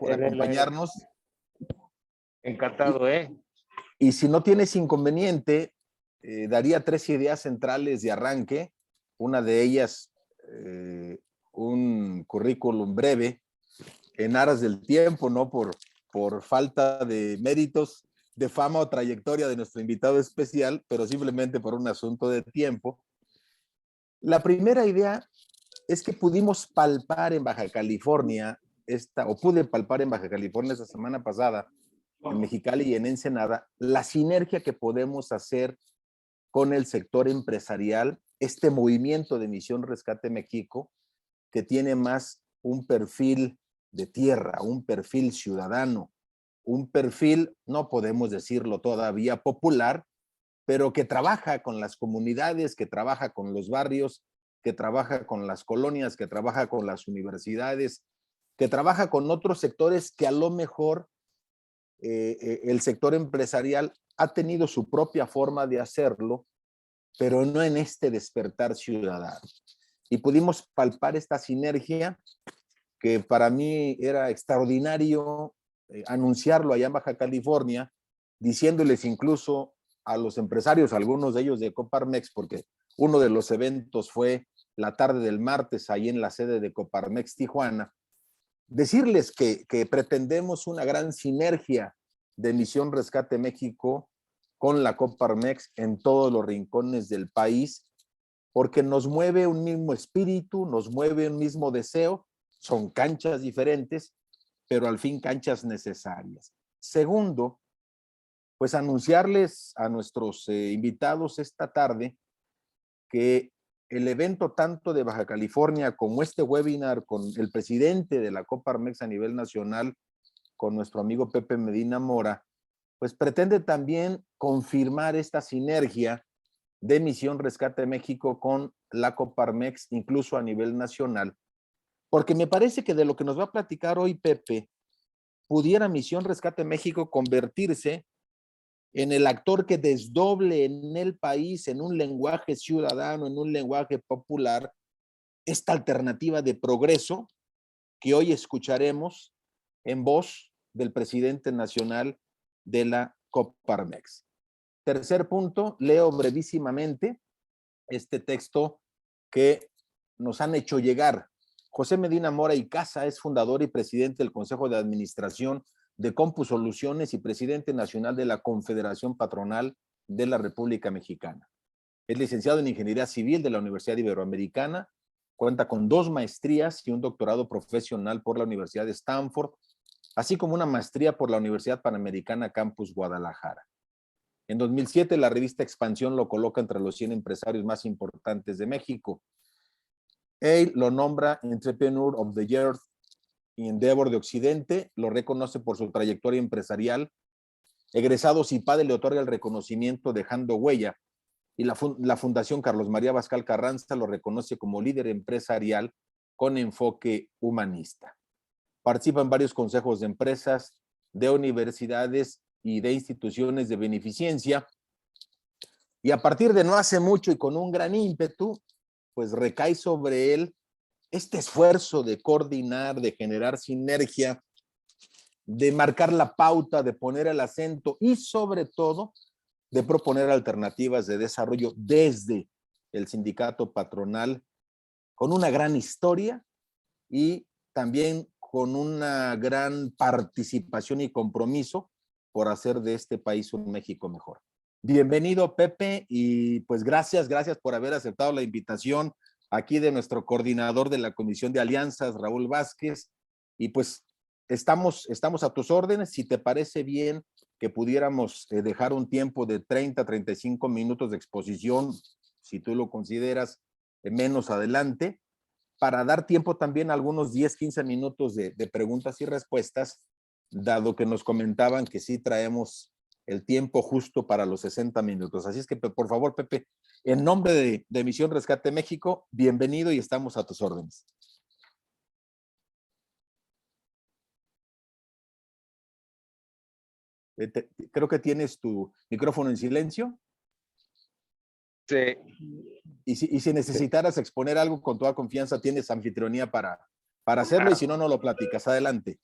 por acompañarnos. Encantado, Y si no tienes inconveniente, daría 3 ideas centrales de arranque. Una de ellas, un currículum breve, en aras del tiempo, no por falta de méritos, de fama o trayectoria de nuestro invitado especial, pero simplemente por un asunto de tiempo. La primera idea es que pudimos palpar en Baja California, pude palpar en Baja California esta semana pasada, en Mexicali y en Ensenada, la sinergia que podemos hacer con el sector empresarial, este movimiento de Misión Rescate México, que tiene más un perfil de tierra, un perfil ciudadano, un perfil, no podemos decirlo todavía popular, pero que trabaja con las comunidades, que trabaja con los barrios, que trabaja con las colonias, que trabaja con las universidades, que trabaja con otros sectores que a lo mejor el sector empresarial ha tenido su propia forma de hacerlo, pero no en este despertar ciudadano. Y pudimos palpar esta sinergia que para mí era extraordinario anunciarlo allá en Baja California, diciéndoles incluso a los empresarios, algunos de ellos de Coparmex, porque uno de los eventos fue la tarde del martes ahí en la sede de Coparmex Tijuana, decirles que pretendemos una gran sinergia de Misión Rescate México con la Coparmex en todos los rincones del país, porque nos mueve un mismo espíritu, nos mueve un mismo deseo, son canchas diferentes, pero al fin canchas necesarias. Segundo, pues anunciarles a nuestros invitados esta tarde que el evento tanto de Baja California como este webinar con el presidente de la Coparmex a nivel nacional, con nuestro amigo Pepe Medina Mora, pues pretende también confirmar esta sinergia de Misión Rescate México con la Coparmex, incluso a nivel nacional, porque me parece que de lo que nos va a platicar hoy Pepe, pudiera Misión Rescate México convertirse en el actor que desdoble en el país, en un lenguaje ciudadano, en un lenguaje popular, esta alternativa de progreso que hoy escucharemos en voz del presidente nacional de la Coparmex. Tercer punto, leo brevísimamente este texto que nos han hecho llegar. José Medina Mora y Casa es fundador y presidente del Consejo de Administración de Compu Soluciones y presidente nacional de la Confederación Patronal de la República Mexicana. Es licenciado en Ingeniería Civil de la Universidad Iberoamericana, cuenta con 2 maestrías y un doctorado profesional por la Universidad de Stanford, así como una maestría por la Universidad Panamericana Campus Guadalajara. En 2007, la revista Expansión lo coloca entre los 100 empresarios más importantes de México. Él lo nombra Entrepreneur of the Year y Endeavor de Occidente, lo reconoce por su trayectoria empresarial. Egresado CIPADE le otorga el reconocimiento Dejando Huella y la Fundación Carlos María Bascal Carranza lo reconoce como líder empresarial con enfoque humanista. Participa en varios consejos de empresas, de universidades y de instituciones de beneficencia. Y a partir de no hace mucho y con un gran ímpetu, pues recae sobre él este esfuerzo de coordinar, de generar sinergia, de marcar la pauta, de poner el acento y sobre todo de proponer alternativas de desarrollo desde el sindicato patronal con una gran historia y también con una gran participación y compromiso por hacer de este país un México mejor. Bienvenido, Pepe, y pues gracias por haber aceptado la invitación aquí de nuestro coordinador de la Comisión de Alianzas, Raúl Vázquez, y pues estamos a tus órdenes. Si te parece bien que pudiéramos dejar un tiempo de 30-35 minutos de exposición, si tú lo consideras menos adelante, para dar tiempo también a algunos 10-15 minutos de preguntas y respuestas, dado que nos comentaban que sí traemos el tiempo justo para los 60 minutos. Así es que, por favor, Pepe, en nombre de Misión Rescate México, bienvenido y estamos a tus órdenes. Creo que tienes tu micrófono en silencio. Sí. Y si necesitaras exponer algo con toda confianza, tienes anfitrionía para hacerlo, y si no, no lo platicas. Adelante.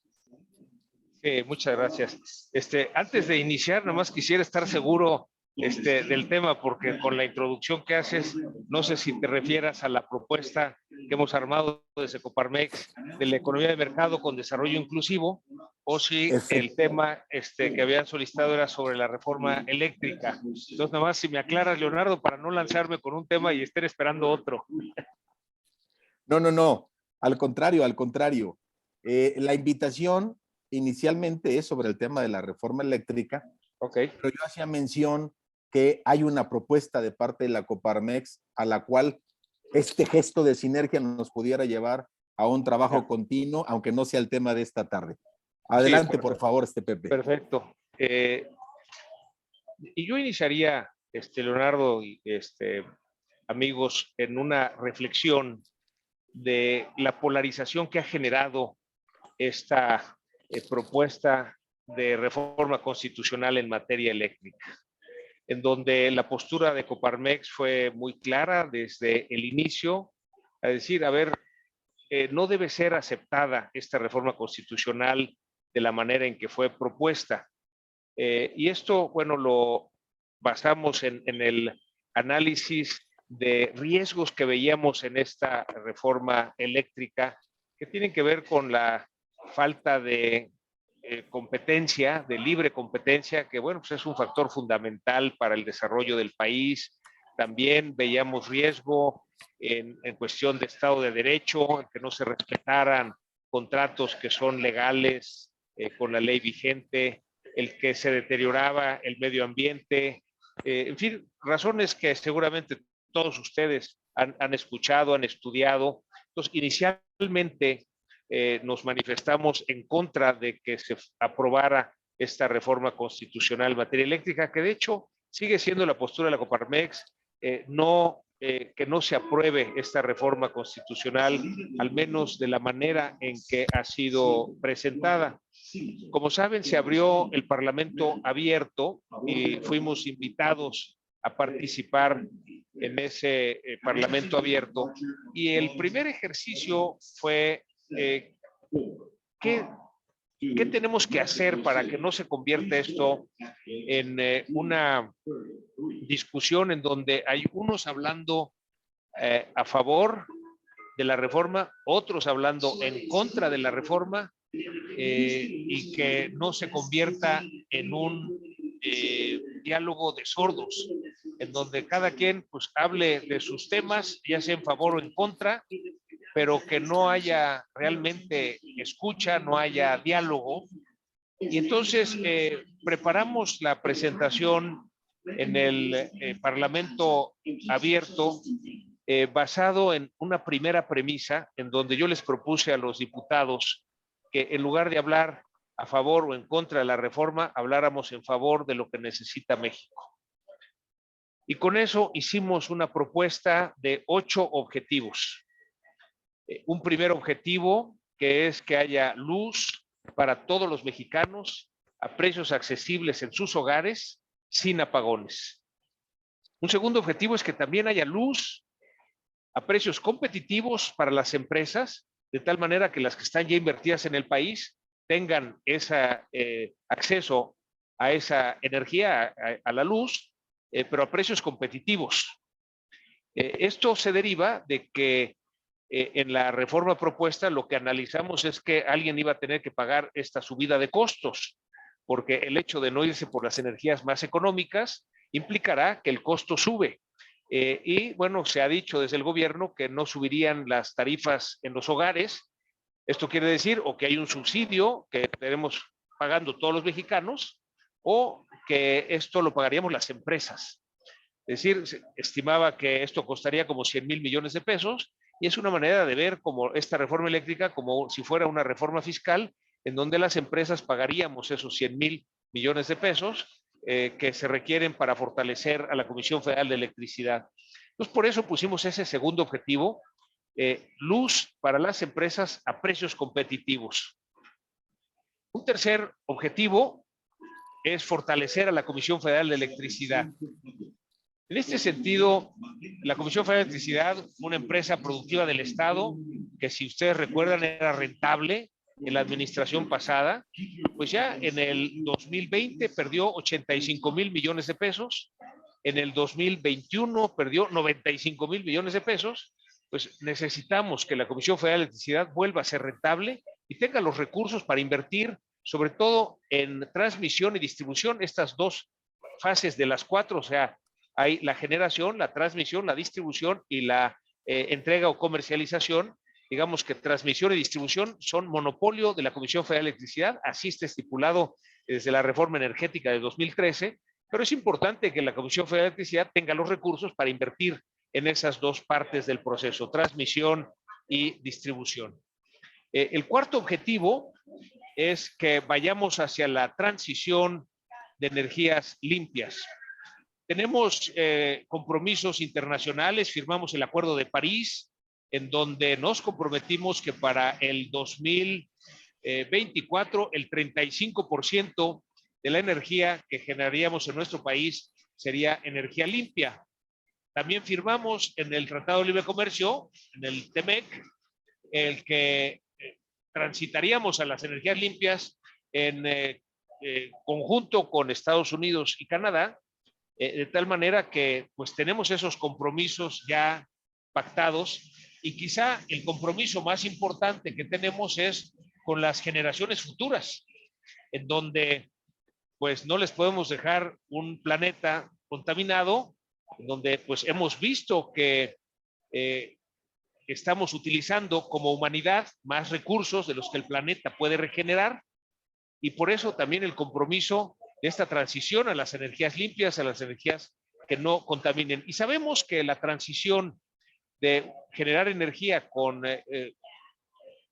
Muchas gracias. Antes de iniciar, nada más quisiera estar seguro del tema, porque con la introducción que haces, no sé si te refieras a la propuesta que hemos armado desde Coparmex de la economía de mercado con desarrollo inclusivo, o si el tema que habían solicitado era sobre la reforma eléctrica. Entonces, nada más si me aclaras, Leonardo, para no lanzarme con un tema y estar esperando otro. No. Al contrario, al contrario. La invitación inicialmente es sobre el tema de la reforma eléctrica, Okay. pero yo hacía mención que hay una propuesta de parte de la Coparmex a la cual este gesto de sinergia nos pudiera llevar a un trabajo continuo, aunque no sea el tema de esta tarde. Adelante, sí, por favor, Pepe. Perfecto. Y yo iniciaría, Leonardo y amigos, en una reflexión de la polarización que ha generado esta propuesta de reforma constitucional en materia eléctrica, en donde la postura de Coparmex fue muy clara desde el inicio, a decir, a ver, no debe ser aceptada esta reforma constitucional de la manera en que fue propuesta. Y esto, bueno, lo basamos en el análisis de riesgos que veíamos en esta reforma eléctrica, que tienen que ver con la falta de competencia, de libre competencia, que bueno, pues es un factor fundamental para el desarrollo del país. También veíamos riesgo en cuestión de Estado de Derecho, en que no se respetaran contratos que son legales con la ley vigente, el que se deterioraba el medio ambiente, en fin, razones que seguramente todos ustedes han escuchado, han estudiado. Entonces, inicialmente nos manifestamos en contra de que se aprobara esta reforma constitucional en materia eléctrica, que de hecho sigue siendo la postura de la Coparmex, que no se apruebe esta reforma constitucional, al menos de la manera en que ha sido presentada. Como saben, se abrió el Parlamento abierto y fuimos invitados a participar en ese Parlamento abierto. Y el primer ejercicio fue ¿qué tenemos que hacer para que no se convierta esto en una discusión en donde hay unos hablando a favor de la reforma, otros hablando en contra de la reforma, y que no se convierta en un diálogo de sordos, en donde cada quien pues hable de sus temas, ya sea en favor o en contra, pero que no haya realmente escucha, no haya diálogo. Y entonces preparamos la presentación en el Parlamento abierto, basado en una primera premisa en donde yo les propuse a los diputados que en lugar de hablar a favor o en contra de la reforma, habláramos en favor de lo que necesita México. Y con eso hicimos una propuesta de 8 objetivos. Un primer objetivo, que es que haya luz para todos los mexicanos a precios accesibles en sus hogares, sin apagones. Un segundo objetivo es que también haya luz a precios competitivos para las empresas, de tal manera que las que están ya invertidas en el país tengan ese acceso a esa energía, a la luz, pero a precios competitivos. Esto se deriva de que en la reforma propuesta lo que analizamos es que alguien iba a tener que pagar esta subida de costos, porque el hecho de no irse por las energías más económicas implicará que el costo sube. Y bueno, se ha dicho desde el gobierno que no subirían las tarifas en los hogares. Esto quiere decir o que hay un subsidio que estaremos pagando todos los mexicanos, o que esto lo pagaríamos las empresas. Es decir, se estimaba que esto costaría como 100,000 millones de pesos, y es una manera de ver como esta reforma eléctrica como si fuera una reforma fiscal en donde las empresas pagaríamos esos 100,000 millones de pesos que se requieren para fortalecer a la Comisión Federal de Electricidad. Entonces, por eso pusimos ese segundo objetivo, luz para las empresas a precios competitivos. Un tercer objetivo es fortalecer a la Comisión Federal de Electricidad. En este sentido, la Comisión Federal de Electricidad, una empresa productiva del Estado, que si ustedes recuerdan era rentable, en la administración pasada, pues ya en el 2020 perdió 85,000 millones de pesos, en el 2021 perdió 95,000 millones de pesos. Pues necesitamos que la Comisión Federal de Electricidad vuelva a ser rentable y tenga los recursos para invertir, sobre todo en transmisión y distribución, estas dos fases de las cuatro, o sea, hay la generación, la transmisión, la distribución y la entrega o comercialización. Digamos que transmisión y distribución son monopolio de la Comisión Federal de Electricidad, así está estipulado desde la reforma energética de 2013, pero es importante que la Comisión Federal de Electricidad tenga los recursos para invertir en esas dos partes del proceso, transmisión y distribución. El cuarto objetivo es que vayamos hacia la transición de energías limpias. Tenemos compromisos internacionales, firmamos el Acuerdo de París, en donde nos comprometimos que para el 2024 el 35% de la energía que generaríamos en nuestro país sería energía limpia. También firmamos en el Tratado de Libre Comercio, en el TEMEC, el que transitaríamos a las energías limpias en conjunto con Estados Unidos y Canadá, de tal manera que pues tenemos esos compromisos ya pactados, y quizá el compromiso más importante que tenemos es con las generaciones futuras, en donde pues no les podemos dejar un planeta contaminado, en donde pues hemos visto que estamos utilizando como humanidad más recursos de los que el planeta puede regenerar, y por eso también el compromiso de esta transición a las energías limpias, a las energías que no contaminen. Y sabemos que la transición de generar energía con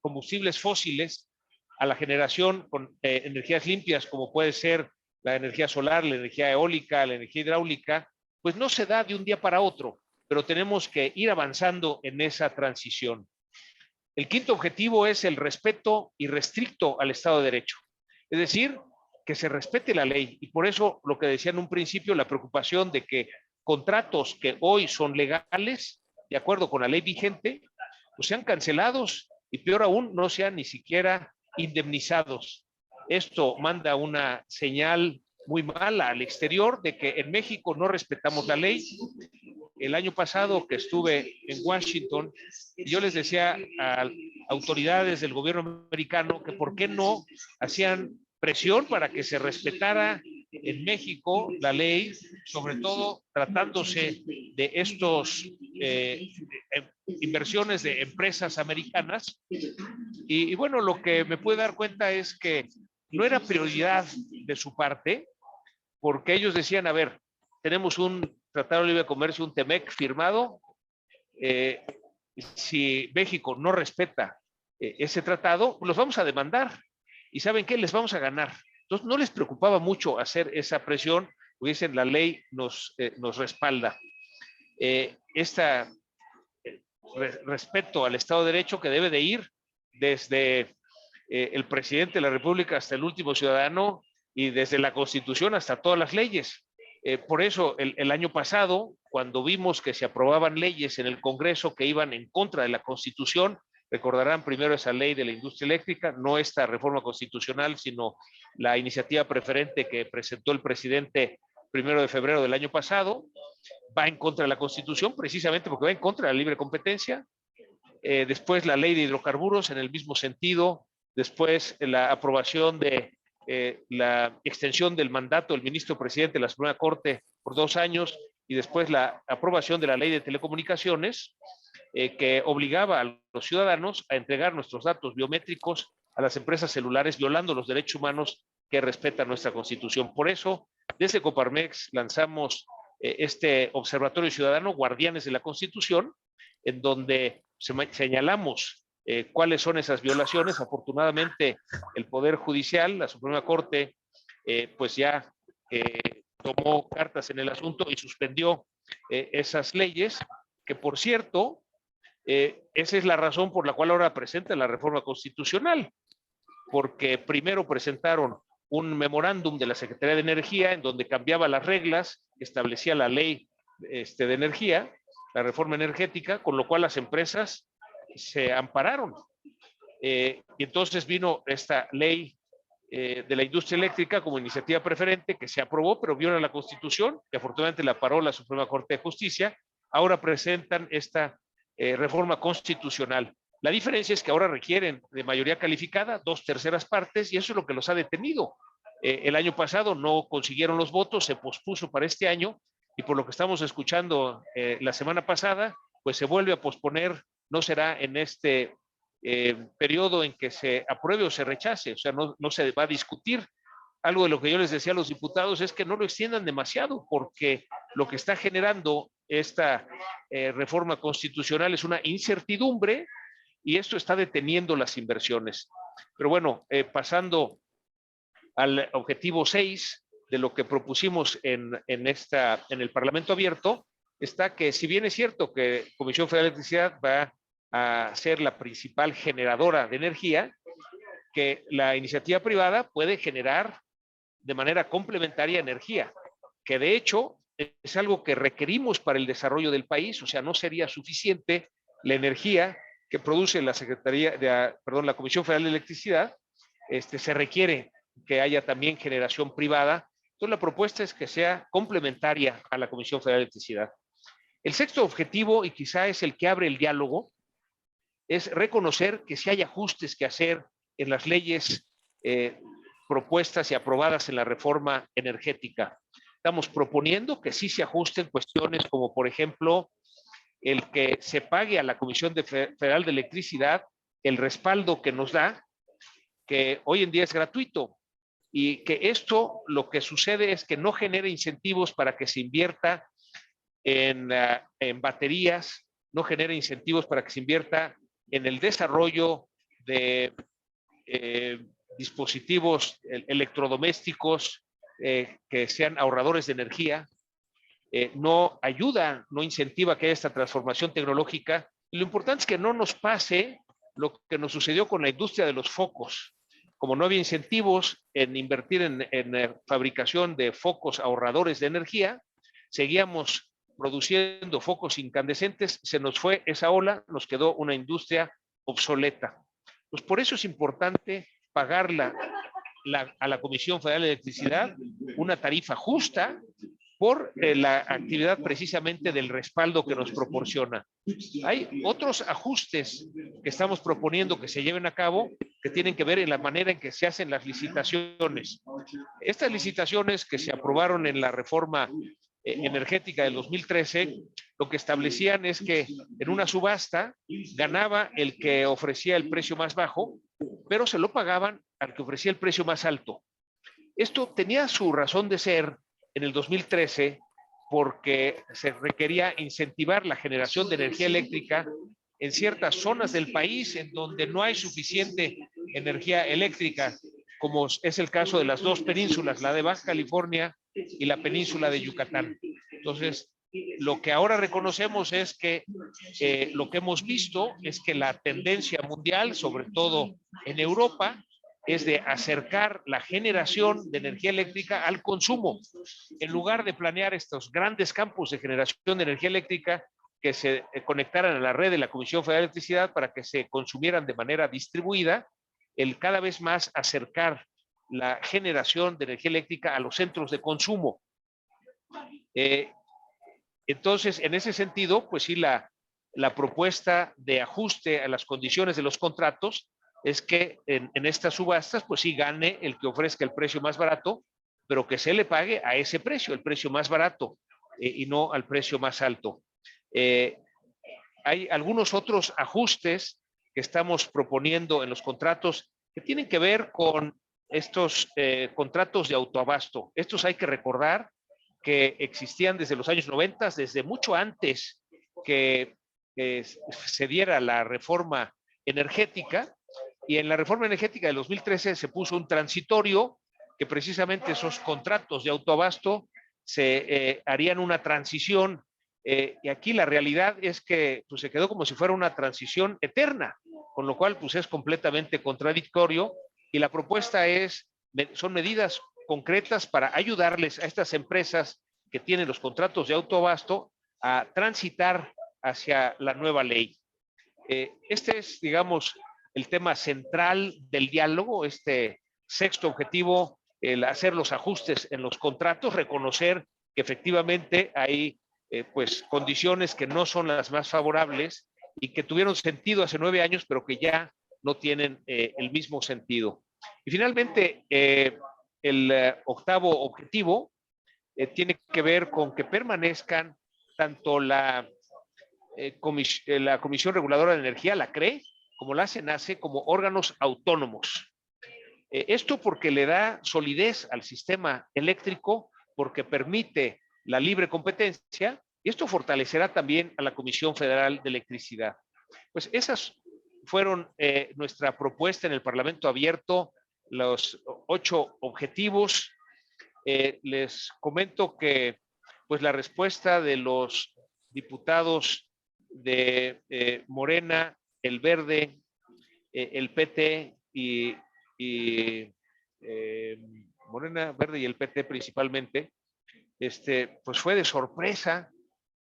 combustibles fósiles a la generación con energías limpias, como puede ser la energía solar, la energía eólica, la energía hidráulica, pues no se da de un día para otro, pero tenemos que ir avanzando en esa transición. El quinto objetivo es el respeto irrestricto al Estado de Derecho, es decir, que se respete la ley, y por eso lo que decía en un principio, la preocupación de que contratos que hoy son legales, de acuerdo con la ley vigente, pues sean cancelados y peor aún, no sean ni siquiera indemnizados. Esto manda una señal muy mala al exterior de que en México no respetamos la ley. El año pasado que estuve en Washington, yo les decía a autoridades del gobierno americano que por qué no hacían presión para que se respetara en México la ley, sobre todo tratándose de estos inversiones de empresas americanas. Y bueno, lo que me pude dar cuenta es que no era prioridad de su parte, porque ellos decían, a ver, tenemos un Tratado de Libre Comercio, un TEMEC firmado, si México no respeta ese tratado, los vamos a demandar, y ¿saben qué? Les vamos a ganar. Entonces no les preocupaba mucho hacer esa presión, porque dicen, la ley nos respalda. Respeto al Estado de Derecho que debe de ir desde el presidente de la República hasta el último ciudadano, y desde la Constitución hasta todas las leyes. Por eso el año pasado, cuando vimos que se aprobaban leyes en el Congreso que iban en contra de la Constitución, recordarán primero esa ley de la industria eléctrica, no esta reforma constitucional, sino la iniciativa preferente que presentó el presidente 1 de febrero del año pasado, va en contra de la Constitución precisamente porque va en contra de la libre competencia. Después la ley de hidrocarburos en el mismo sentido, después la aprobación de la extensión del mandato del ministro presidente de la Suprema Corte por 2 años, y después la aprobación de la ley de telecomunicaciones que obligaba a los ciudadanos a entregar nuestros datos biométricos a las empresas celulares, violando los derechos humanos que respeta nuestra Constitución. Por eso, desde Coparmex lanzamos este Observatorio Ciudadano, Guardianes de la Constitución, en donde señalamos cuáles son esas violaciones. Afortunadamente, el Poder Judicial, la Suprema Corte, pues ya tomó cartas en el asunto y suspendió esas leyes, que por cierto, esa es la razón por la cual ahora presenta la reforma constitucional, porque primero presentaron un memorándum de la Secretaría de Energía en donde cambiaba las reglas, establecía la ley de energía, la reforma energética, con lo cual las empresas se ampararon. Y entonces vino esta ley de la industria eléctrica como iniciativa preferente que se aprobó, pero viola la Constitución, que afortunadamente la paró la Suprema Corte de Justicia. Ahora presentan esta reforma constitucional. La diferencia es que ahora requieren de mayoría calificada, 2/3 partes, y eso es lo que los ha detenido. El año pasado no consiguieron los votos, se pospuso para este año, y por lo que estamos escuchando la semana pasada, pues se vuelve a posponer, no será en este periodo en que se apruebe o se rechace, o sea, no se va a discutir. Algo de lo que yo les decía a los diputados es que no lo extiendan demasiado, porque lo que está generando esta reforma constitucional es una incertidumbre y esto está deteniendo las inversiones. Pero bueno, pasando al objetivo 6 de lo que propusimos en el Parlamento Abierto, está que si bien es cierto que Comisión Federal de Electricidad va a ser la principal generadora de energía, que la iniciativa privada puede generar de manera complementaria energía, que de hecho es algo que requerimos para el desarrollo del país, o sea, no sería suficiente la energía que produce la la Comisión Federal de Electricidad, se requiere que haya también generación privada. Entonces la propuesta es que sea complementaria a la Comisión Federal de Electricidad. El sexto objetivo, y quizá es el que abre el diálogo, es reconocer que si hay ajustes que hacer en las leyes propuestas y aprobadas en la reforma energética. Estamos proponiendo que sí se ajusten cuestiones como, por ejemplo, el que se pague a la Comisión Federal de Electricidad el respaldo que nos da, que hoy en día es gratuito, y que esto lo que sucede es que no genera incentivos para que se invierta en baterías, no genera incentivos para que se invierta en el desarrollo de dispositivos electrodomésticos que sean ahorradores de energía, no ayuda, no incentiva que haya esta transformación tecnológica. Y lo importante es que no nos pase lo que nos sucedió con la industria de los focos. Como no había incentivos en invertir en fabricación de focos ahorradores de energía, seguíamos produciendo focos incandescentes, se nos fue esa ola, nos quedó una industria obsoleta. Pues por eso es importante pagarla a la Comisión Federal de Electricidad una tarifa justa por la actividad precisamente del respaldo que nos proporciona. Hay otros ajustes que estamos proponiendo que se lleven a cabo que tienen que ver en la manera en que se hacen las licitaciones. Estas licitaciones que se aprobaron en la reforma energética del 2013, lo que establecían es que en una subasta ganaba el que ofrecía el precio más bajo, pero se lo pagaban al que ofrecía el precio más alto. Esto tenía su razón de ser en el 2013 porque se requería incentivar la generación de energía eléctrica en ciertas zonas del país en donde no hay suficiente energía eléctrica, como es el caso de las dos penínsulas, la de Baja California y la península de Yucatán. Entonces, lo que ahora reconocemos es que lo que hemos visto es que la tendencia mundial, sobre todo en Europa, es de acercar la generación de energía eléctrica al consumo. En lugar de planear estos grandes campos de generación de energía eléctrica que se conectaran a la red de la Comisión Federal de Electricidad para que se consumieran de manera distribuida, el cada vez más acercar la generación de energía eléctrica a los centros de consumo. Entonces, en ese sentido, pues sí, la propuesta de ajuste a las condiciones de los contratos es que en estas subastas, pues sí gane el que ofrezca el precio más barato, pero que se le pague a ese precio, el precio más barato, y no al precio más alto. Hay algunos otros ajustes que estamos proponiendo en los contratos que tienen que ver con estos contratos de autoabasto. Estos hay que recordar que existían desde los años 90, desde mucho antes que se diera la reforma energética. Y en la reforma energética de 2013 se puso un transitorio que precisamente esos contratos de autoabasto se harían una transición. Y aquí la realidad es que pues, se quedó como si fuera una transición eterna, con lo cual pues, es completamente contradictorio. Y la propuesta son medidas concretas para ayudarles a estas empresas que tienen los contratos de autoabasto a transitar hacia la nueva ley. Este es, digamos, el tema central del diálogo, este sexto objetivo, el hacer los ajustes en los contratos, reconocer que efectivamente hay pues condiciones que no son las más favorables y que tuvieron sentido hace 9 años, pero que ya no tienen el mismo sentido. Y finalmente, el octavo objetivo tiene que ver con que permanezcan tanto la Comisión Reguladora de Energía, la CRE, como la CENACE, como órganos autónomos. Esto porque le da solidez al sistema eléctrico, porque permite la libre competencia, y esto fortalecerá también a la Comisión Federal de Electricidad. Pues esas fueron nuestra propuesta en el Parlamento Abierto, los 8 objetivos. Les comento que pues la respuesta de los diputados de Morena, el Verde, el PT y Morena, Verde y el PT principalmente, pues fue de sorpresa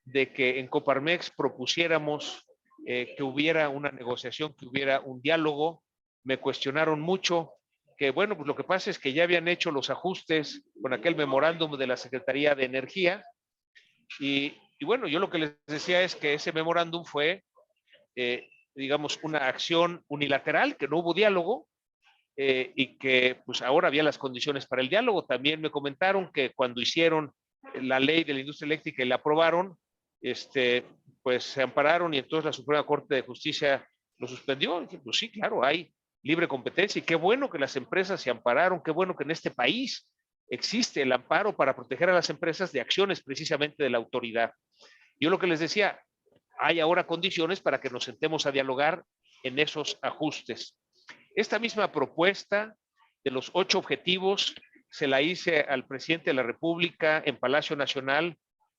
de que en Coparmex propusiéramos que hubiera una negociación, que hubiera un diálogo. Me cuestionaron mucho que, bueno, pues lo que pasa es que ya habían hecho los ajustes con aquel memorándum de la Secretaría de Energía y bueno, yo lo que les decía es que ese memorándum fue, digamos, una acción unilateral, que no hubo diálogo, y que pues ahora había las condiciones para el diálogo. También me comentaron que cuando hicieron la ley de la industria eléctrica y la aprobaron, pues se ampararon y entonces la Suprema Corte de Justicia lo suspendió. Y dije, pues sí, claro, hay libre competencia y qué bueno que las empresas se ampararon, qué bueno que en este país existe el amparo para proteger a las empresas de acciones precisamente de la autoridad. Yo lo que les decía, hay ahora condiciones para que nos sentemos a dialogar en esos ajustes. Esta misma propuesta de los 8 objetivos se la hice al presidente de la República en Palacio Nacional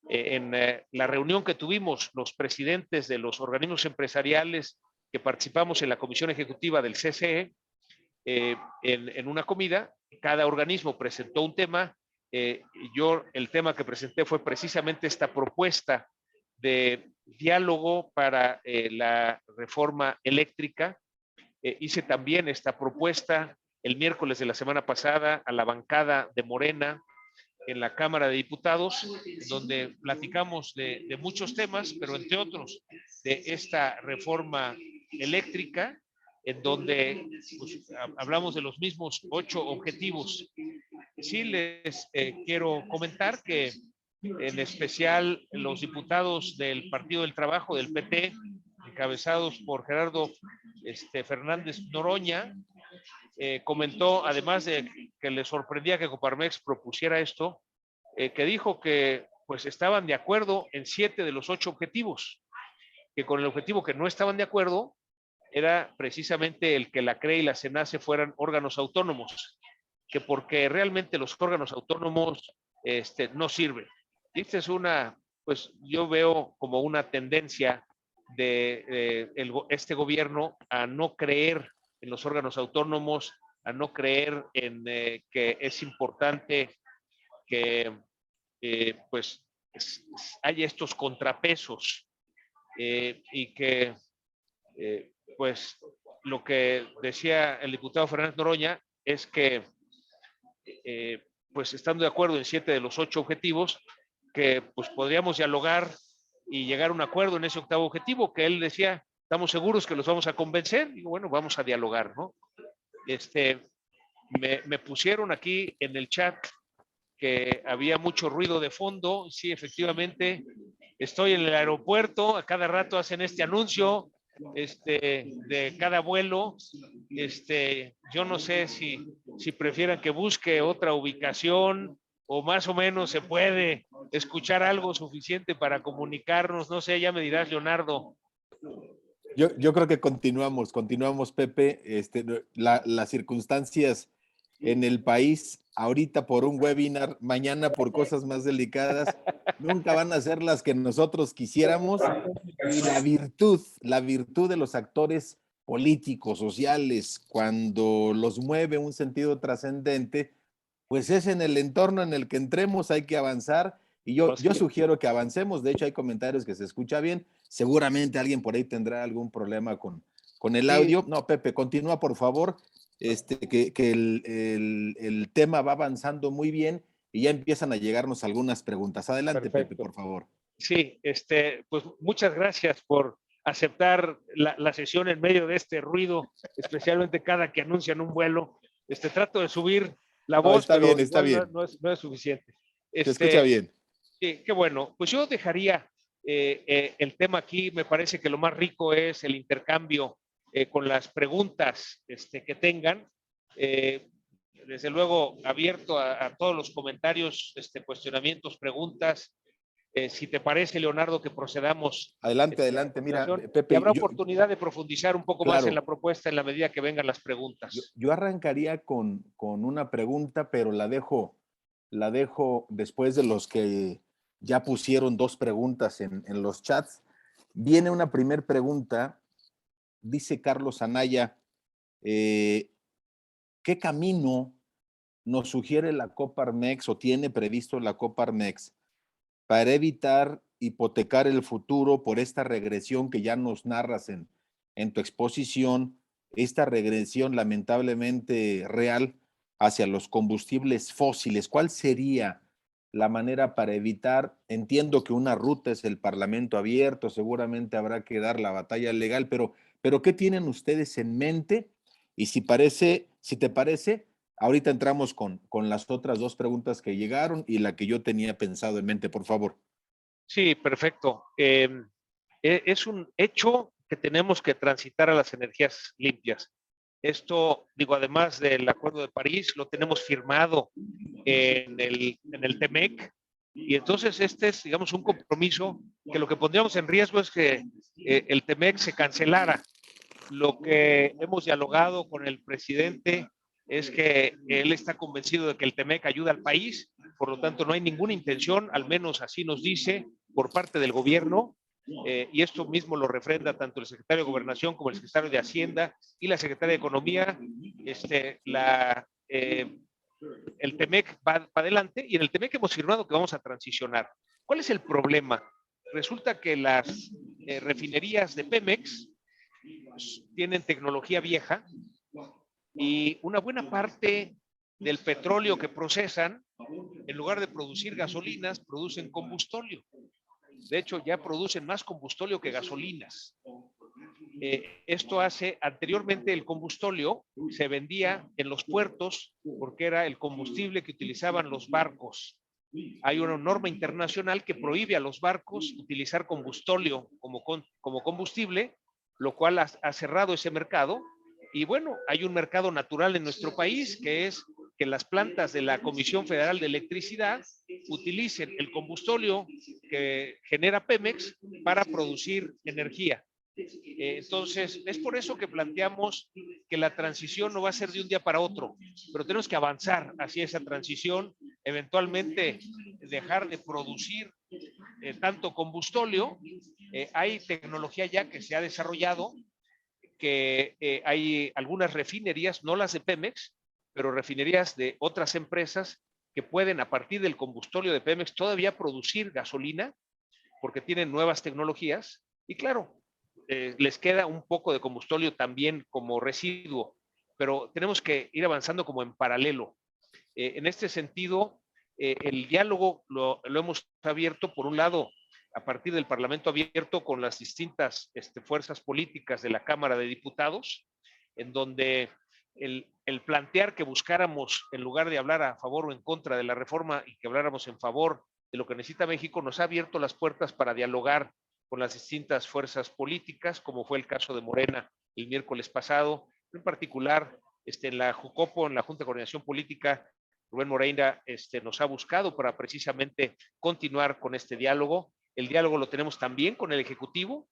en la reunión que tuvimos los presidentes de los organismos empresariales que participamos en la Comisión Ejecutiva del CCE en una comida. Cada organismo presentó un tema. Yo el tema que presenté fue precisamente esta propuesta de diálogo para la reforma eléctrica. Hice también esta propuesta el miércoles de la semana pasada a la bancada de Morena en la Cámara de Diputados, donde platicamos de muchos temas, pero entre otros de esta reforma eléctrica, en donde pues, hablamos de los mismos 8 objetivos. Sí les quiero comentar que en especial los diputados del Partido del Trabajo, del PT, encabezados por Gerardo Fernández Noroña, comentó, además de que le sorprendía que Coparmex propusiera esto, que dijo que pues estaban de acuerdo en 7 de los 8 objetivos, que con el objetivo que no estaban de acuerdo era precisamente el que la CRE y la CENACE fueran órganos autónomos, que porque realmente los órganos autónomos no sirven. Esta es una, pues yo veo como una tendencia de este gobierno a no creer en los órganos autónomos, a no creer en que es importante que pues haya estos contrapesos y que pues lo que decía el diputado Fernández Noroña es que pues estando de acuerdo en 7 de los 8 objetivos, que pues podríamos dialogar y llegar a un acuerdo en ese octavo objetivo, que él decía, estamos seguros que los vamos a convencer, y bueno, vamos a dialogar, ¿no? Me pusieron aquí en el chat que había mucho ruido de fondo. Sí, efectivamente, estoy en el aeropuerto, a cada rato hacen este anuncio de cada vuelo. Yo no sé si prefieran que busque otra ubicación o más o menos se puede escuchar algo suficiente para comunicarnos. No sé, ya me dirás, Leonardo. Yo creo que continuamos, Pepe. Las circunstancias en el país, ahorita por un webinar, mañana por cosas más delicadas, nunca van a ser las que nosotros quisiéramos. Y la virtud de los actores políticos, sociales, cuando los mueve un sentido trascendente, pues es en el entorno en el que entremos, hay que avanzar. Y yo sugiero que avancemos. De hecho, hay comentarios que se escucha bien. Seguramente alguien por ahí tendrá algún problema con con el Sí. audio. No, Pepe, continúa, por favor, que el tema va avanzando muy bien y ya empiezan a llegarnos algunas preguntas. Adelante, Pepe, Perfecto. por favor. Sí, pues muchas gracias por aceptar la sesión en medio de este ruido, especialmente cada que anuncian un vuelo. Trato de subir la No, voz, está pero bien, está igual bien. no es suficiente. Se escucha bien. Qué bueno. Pues yo dejaría el tema aquí. Me parece que lo más rico es el intercambio con las preguntas que tengan. Desde luego, abierto a todos los comentarios, cuestionamientos, preguntas. Si te parece, Leonardo, que procedamos Adelante, a adelante. Mira, continuación, y Pepe, habrá oportunidad de profundizar un poco más en claro, la propuesta en la medida que vengan las preguntas. yo arrancaría con una pregunta, pero la dejo después de los que ya pusieron dos preguntas en los chats. Viene una primer pregunta, dice Carlos Anaya, ¿qué camino nos sugiere la Coparmex o tiene previsto la Coparmex para evitar hipotecar el futuro por esta regresión que ya nos narras en tu exposición, esta regresión lamentablemente real hacia los combustibles fósiles? ¿Cuál sería la manera para evitar? Entiendo que una ruta es el Parlamento abierto, seguramente habrá que dar la batalla legal, pero ¿qué tienen ustedes en mente? Y si te parece, ahorita entramos con las otras dos preguntas que llegaron y la que yo tenía pensado en mente, por favor. Sí, perfecto. Es un hecho que tenemos que transitar a las energías limpias. Esto, digo, además del Acuerdo de París, lo tenemos firmado en el TEMEC, y entonces es, digamos, un compromiso que lo que pondríamos en riesgo es que el TEMEC se cancelara. Lo que hemos dialogado con el presidente es que él está convencido de que el TEMEC ayuda al país, por lo tanto no hay ninguna intención, al menos así nos dice, por parte del gobierno, y esto mismo lo refrenda tanto el secretario de Gobernación como el secretario de Hacienda y la secretaria de Economía. El TEMEC va adelante, y en el TEMEC hemos firmado que vamos a transicionar. ¿Cuál es el problema? Resulta que las refinerías de Pemex tienen tecnología vieja, y una buena parte del petróleo que procesan, en lugar de producir gasolinas, producen combustóleo. De hecho, ya producen más combustóleo que gasolinas. Esto hace, anteriormente el combustóleo se vendía en los puertos porque era el combustible que utilizaban los barcos. Hay una norma internacional que prohíbe a los barcos utilizar combustóleo como combustible, lo cual ha cerrado ese mercado. Y bueno, hay un mercado natural en nuestro país, que es que las plantas de la Comisión Federal de Electricidad utilicen el combustóleo que genera Pemex para producir energía. Entonces, es por eso que planteamos que la transición no va a ser de un día para otro, pero tenemos que avanzar hacia esa transición, eventualmente dejar de producir tanto combustóleo. Hay tecnología ya que se ha desarrollado, que hay algunas refinerías, no las de Pemex, pero refinerías de otras empresas que pueden, a partir del combustóleo de Pemex, todavía producir gasolina, porque tienen nuevas tecnologías. Y claro, les queda un poco de combustóleo también como residuo, pero tenemos que ir avanzando como en paralelo. En este sentido, el diálogo lo hemos abierto, por un lado, a partir del Parlamento abierto con las distintas fuerzas políticas de la Cámara de Diputados, en donde el plantear que buscáramos, en lugar de hablar a favor o en contra de la reforma, y que habláramos en favor de lo que necesita México, nos ha abierto las puertas para dialogar con las distintas fuerzas políticas, como fue el caso de Morena el miércoles pasado. En particular, en la JUCOPO, en la Junta de Coordinación Política, Rubén Moreira nos ha buscado para precisamente continuar con este diálogo. El diálogo lo tenemos también con el Ejecutivo.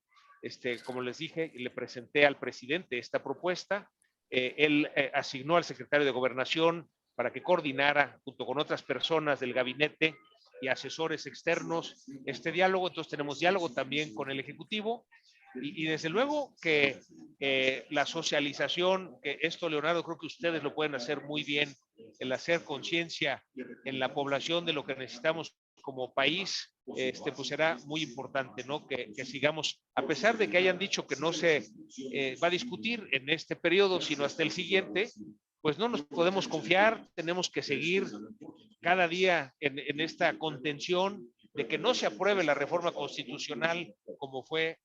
Como les dije, le presenté al presidente esta propuesta. Él asignó al secretario de Gobernación para que coordinara junto con otras personas del gabinete y asesores externos este diálogo. Entonces tenemos diálogo también con el Ejecutivo, y desde luego que la socialización, que esto, Leonardo, creo que ustedes lo pueden hacer muy bien, el hacer conciencia en la población de lo que necesitamos como país, pues será muy importante, ¿no? Que sigamos, a pesar de que hayan dicho que no se va a discutir en este periodo, sino hasta el siguiente, pues no nos podemos confiar, tenemos que seguir cada día en esta contención de que no se apruebe la reforma constitucional como fue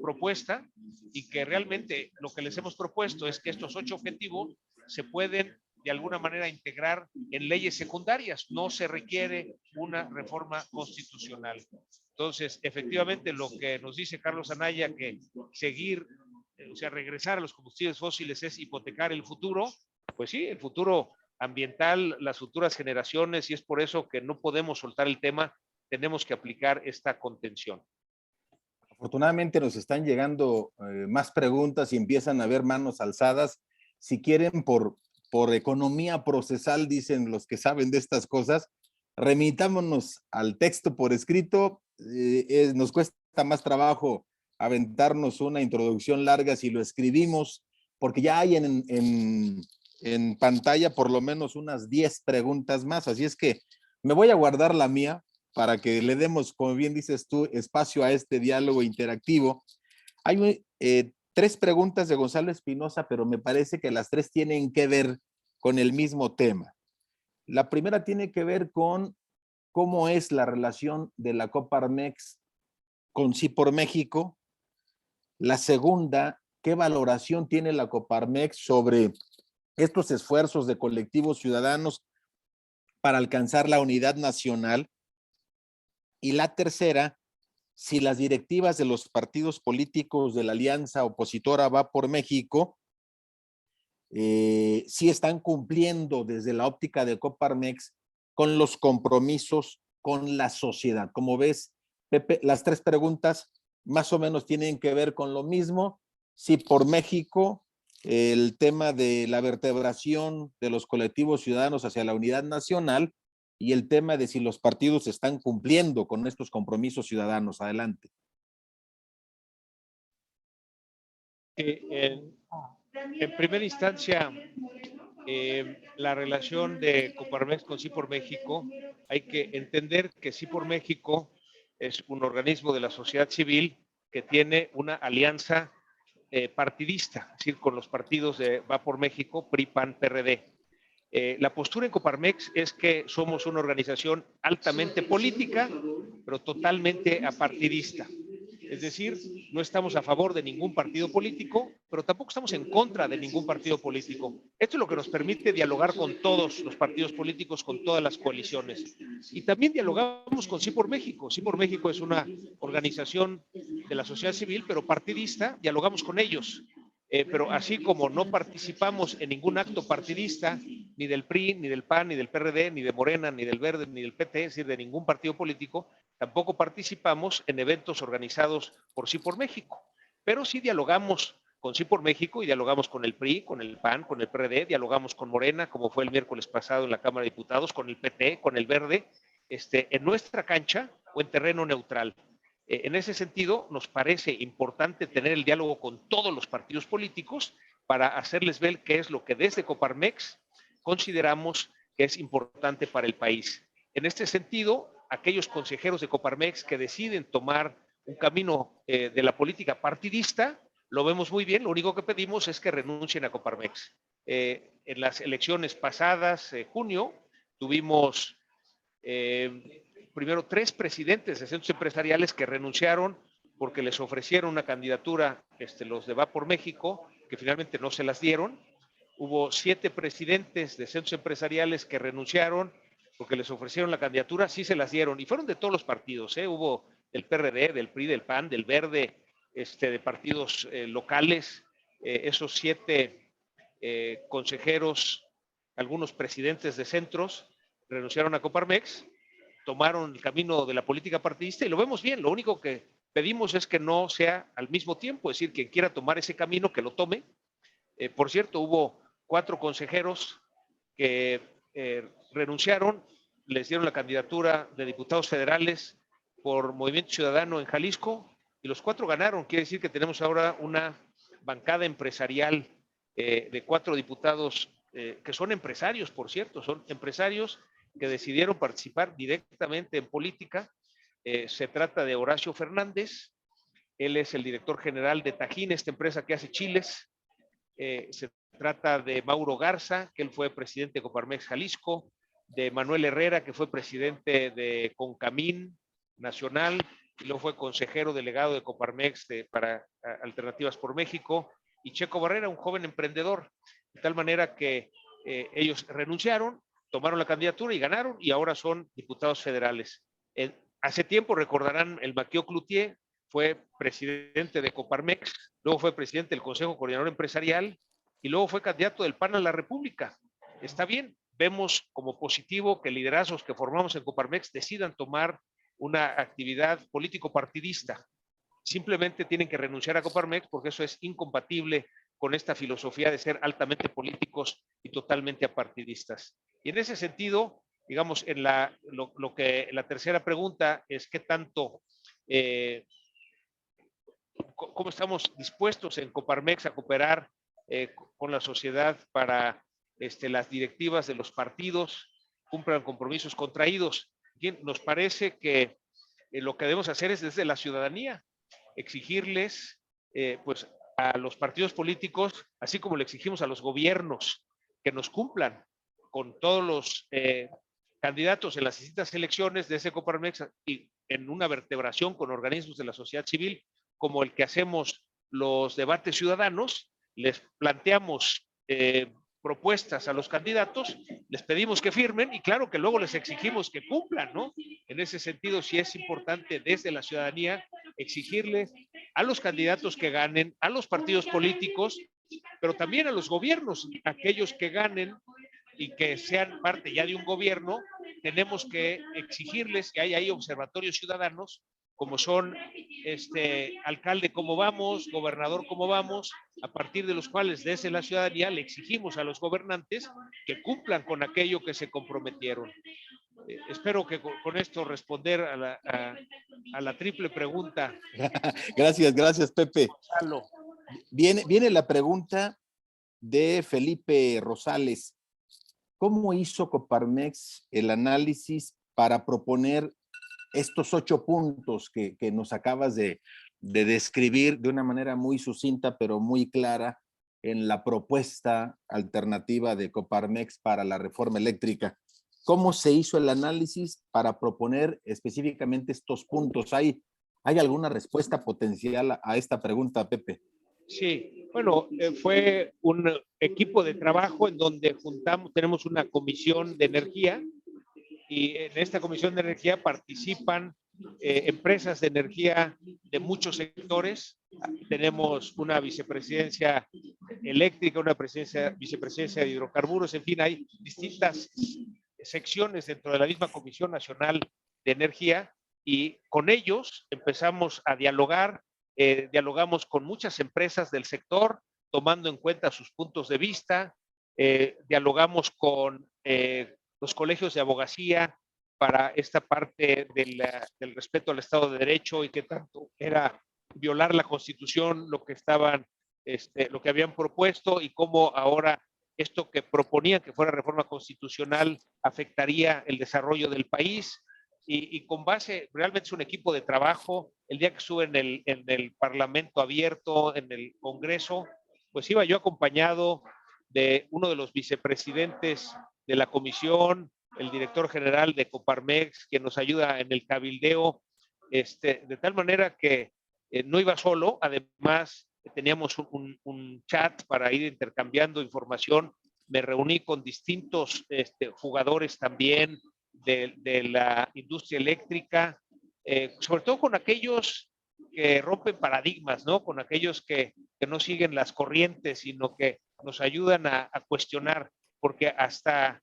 propuesta, y que realmente lo que les hemos propuesto es que estos 8 objetivos se pueden de alguna manera integrar en leyes secundarias. No se requiere una reforma constitucional. Entonces, efectivamente, lo que nos dice Carlos Anaya, que seguir, o sea, regresar a los combustibles fósiles es hipotecar el futuro, pues sí, el futuro ambiental, las futuras generaciones, y es por eso que no podemos soltar el tema, tenemos que aplicar esta contención. Afortunadamente nos están llegando más preguntas y empiezan a haber manos alzadas. Si quieren, por economía procesal, dicen los que saben de estas cosas, remitámonos al texto por escrito. Nos cuesta más trabajo aventarnos una introducción larga si lo escribimos, porque ya hay en pantalla por lo menos unas 10 preguntas más. Así es que me voy a guardar la mía para que le demos, como bien dices tú, espacio a este diálogo interactivo. Hay 3 preguntas de Gonzalo Espinosa, pero me parece que las 3 tienen que ver con el mismo tema. La primera tiene que ver con cómo es la relación de la Coparmex con Sí por México. La segunda, ¿qué valoración tiene la Coparmex sobre estos esfuerzos de colectivos ciudadanos para alcanzar la unidad nacional? Y la tercera, si las directivas de los partidos políticos de la alianza opositora Va por México sí están cumpliendo desde la óptica de Coparmex con los compromisos con la sociedad. Como ves, Pepe, las 3 preguntas más o menos tienen que ver con lo mismo. Sí por México, el tema de la vertebración de los colectivos ciudadanos hacia la unidad nacional, y el tema de si los partidos están cumpliendo con estos compromisos ciudadanos. Adelante. En primera instancia, la relación de Coparmex con Sí por México, hay que entender que Sí por México es un organismo de la sociedad civil que tiene una alianza partidista, es decir, con los partidos de Va por México, PRI, PAN, PRD. La postura en Coparmex es que somos una organización altamente política, pero totalmente apartidista. Es decir, no estamos a favor de ningún partido político, pero tampoco estamos en contra de ningún partido político. Esto es lo que nos permite dialogar con todos los partidos políticos, con todas las coaliciones. Y también dialogamos con Sí por México. Sí por México es una organización de la sociedad civil, pero partidista, dialogamos con ellos. Pero así como no participamos en ningún acto partidista, ni del PRI, ni del PAN, ni del PRD, ni de Morena, ni del Verde, ni del PT, es decir, de ningún partido político, tampoco participamos en eventos organizados por Sí por México. Pero sí dialogamos con Sí por México y dialogamos con el PRI, con el PAN, con el PRD, dialogamos con Morena, como fue el miércoles pasado en la Cámara de Diputados, con el PT, con el Verde, en nuestra cancha o en terreno neutral. En ese sentido, nos parece importante tener el diálogo con todos los partidos políticos para hacerles ver qué es lo que desde Coparmex consideramos que es importante para el país. En este sentido, aquellos consejeros de Coparmex que deciden tomar un camino de la política partidista, lo vemos muy bien, lo único que pedimos es que renuncien a Coparmex. En las elecciones pasadas, junio, tuvimos primero 3 presidentes de centros empresariales que renunciaron porque les ofrecieron una candidatura los de Va por México, que finalmente no se las dieron. Hubo 7 presidentes de centros empresariales que renunciaron porque les ofrecieron la candidatura, sí se las dieron, y fueron de todos los partidos, hubo del PRD, del PRI, del PAN, del Verde, de partidos locales. Esos 7 consejeros, algunos presidentes de centros, renunciaron a Coparmex, tomaron el camino de la política partidista y lo vemos bien. Lo único que pedimos es que no sea al mismo tiempo, es decir, quien quiera tomar ese camino, que lo tome. Por cierto, hubo 4 consejeros que renunciaron, les dieron la candidatura de diputados federales por Movimiento Ciudadano en Jalisco y los 4 ganaron. Quiere decir que tenemos ahora una bancada empresarial de 4 diputados que son empresarios, por cierto, son empresarios que decidieron participar directamente en política Se trata de Horacio Fernández. Él es el director general de Tajín, esta empresa que hace chiles. Se trata de Mauro Garza, que él fue presidente de Coparmex Jalisco, de Manuel Herrera, que fue presidente de Concamín Nacional, y luego fue consejero delegado de Coparmex para Alternativas por México, y Checo Barrera, un joven emprendedor, de tal manera que ellos renunciaron, tomaron la candidatura y ganaron, y ahora son diputados federales. Hace tiempo, recordarán, el Maquio Cloutier fue presidente de Coparmex, luego fue presidente del Consejo Coordinador Empresarial, y luego fue candidato del PAN a la República. Está bien, vemos como positivo que liderazgos que formamos en Coparmex decidan tomar una actividad político-partidista. Simplemente tienen que renunciar a Coparmex porque eso es incompatible con esta filosofía de ser altamente políticos y totalmente apartidistas. Y en ese sentido, digamos, en la tercera pregunta es qué tanto, cómo estamos dispuestos en Coparmex a cooperar con la sociedad para las directivas de los partidos cumplan compromisos contraídos. Bien, nos parece que lo que debemos hacer es desde la ciudadanía exigirles pues a los partidos políticos, así como le exigimos a los gobiernos que nos cumplan con todos los candidatos en las distintas elecciones de ese Coparmex y en una vertebración con organismos de la sociedad civil, como el que hacemos los debates ciudadanos, les planteamos propuestas a los candidatos, les pedimos que firmen y claro que luego les exigimos que cumplan, ¿no? En ese sentido, sí es importante desde la ciudadanía exigirles a los candidatos que ganen, a los partidos políticos, pero también a los gobiernos, aquellos que ganen y que sean parte ya de un gobierno, tenemos que exigirles que haya ahí observatorios ciudadanos, como son alcalde cómo vamos, gobernador cómo vamos, a partir de los cuales desde la ciudadanía le exigimos a los gobernantes que cumplan con aquello que se comprometieron. Espero que con esto responder a la triple pregunta. Gracias, Pepe. Viene la pregunta de Felipe Rosales. ¿Cómo hizo Coparmex el análisis para proponer estos 8 puntos que nos acabas de describir de una manera muy sucinta, pero muy clara en la propuesta alternativa de Coparmex para la reforma eléctrica? ¿Cómo se hizo el análisis para proponer específicamente estos puntos? ¿Hay alguna respuesta potencial a esta pregunta, Pepe? Sí, bueno, fue un equipo de trabajo en donde tenemos una comisión de energía y en esta comisión de energía participan empresas de energía de muchos sectores. Tenemos una vicepresidencia eléctrica, una vicepresidencia de hidrocarburos, en fin, hay distintas secciones dentro de la misma Comisión Nacional de Energía y con ellos empezamos a dialogar. Dialogamos con muchas empresas del sector, tomando en cuenta sus puntos de vista, dialogamos con los colegios de abogacía para esta parte del respeto al Estado de Derecho y que tanto era violar la Constitución, lo que habían propuesto y cómo ahora esto que proponían que fuera reforma constitucional afectaría el desarrollo del país. Y con base, realmente es un equipo de trabajo. El día que estuve en el Parlamento abierto, en el Congreso, pues iba yo acompañado de uno de los vicepresidentes de la comisión, el director general de Coparmex, que nos ayuda en el cabildeo, de tal manera que no iba solo, además teníamos un chat para ir intercambiando información, me reuní con distintos jugadores también, de la industria eléctrica, sobre todo con aquellos que rompen paradigmas, ¿no? Con aquellos que no siguen las corrientes, sino que nos ayudan a cuestionar, porque hasta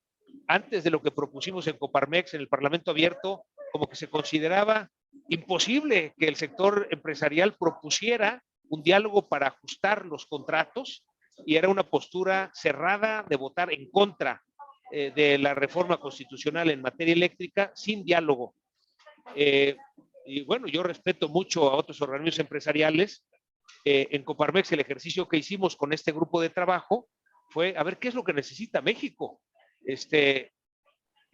antes de lo que propusimos en Coparmex, en el Parlamento abierto, como que se consideraba imposible que el sector empresarial propusiera un diálogo para ajustar los contratos y era una postura cerrada de votar en contra de la reforma constitucional en materia eléctrica sin diálogo. Y bueno, yo respeto mucho a otros organismos empresariales. En Coparmex el ejercicio que hicimos con este grupo de trabajo fue a ver qué es lo que necesita México.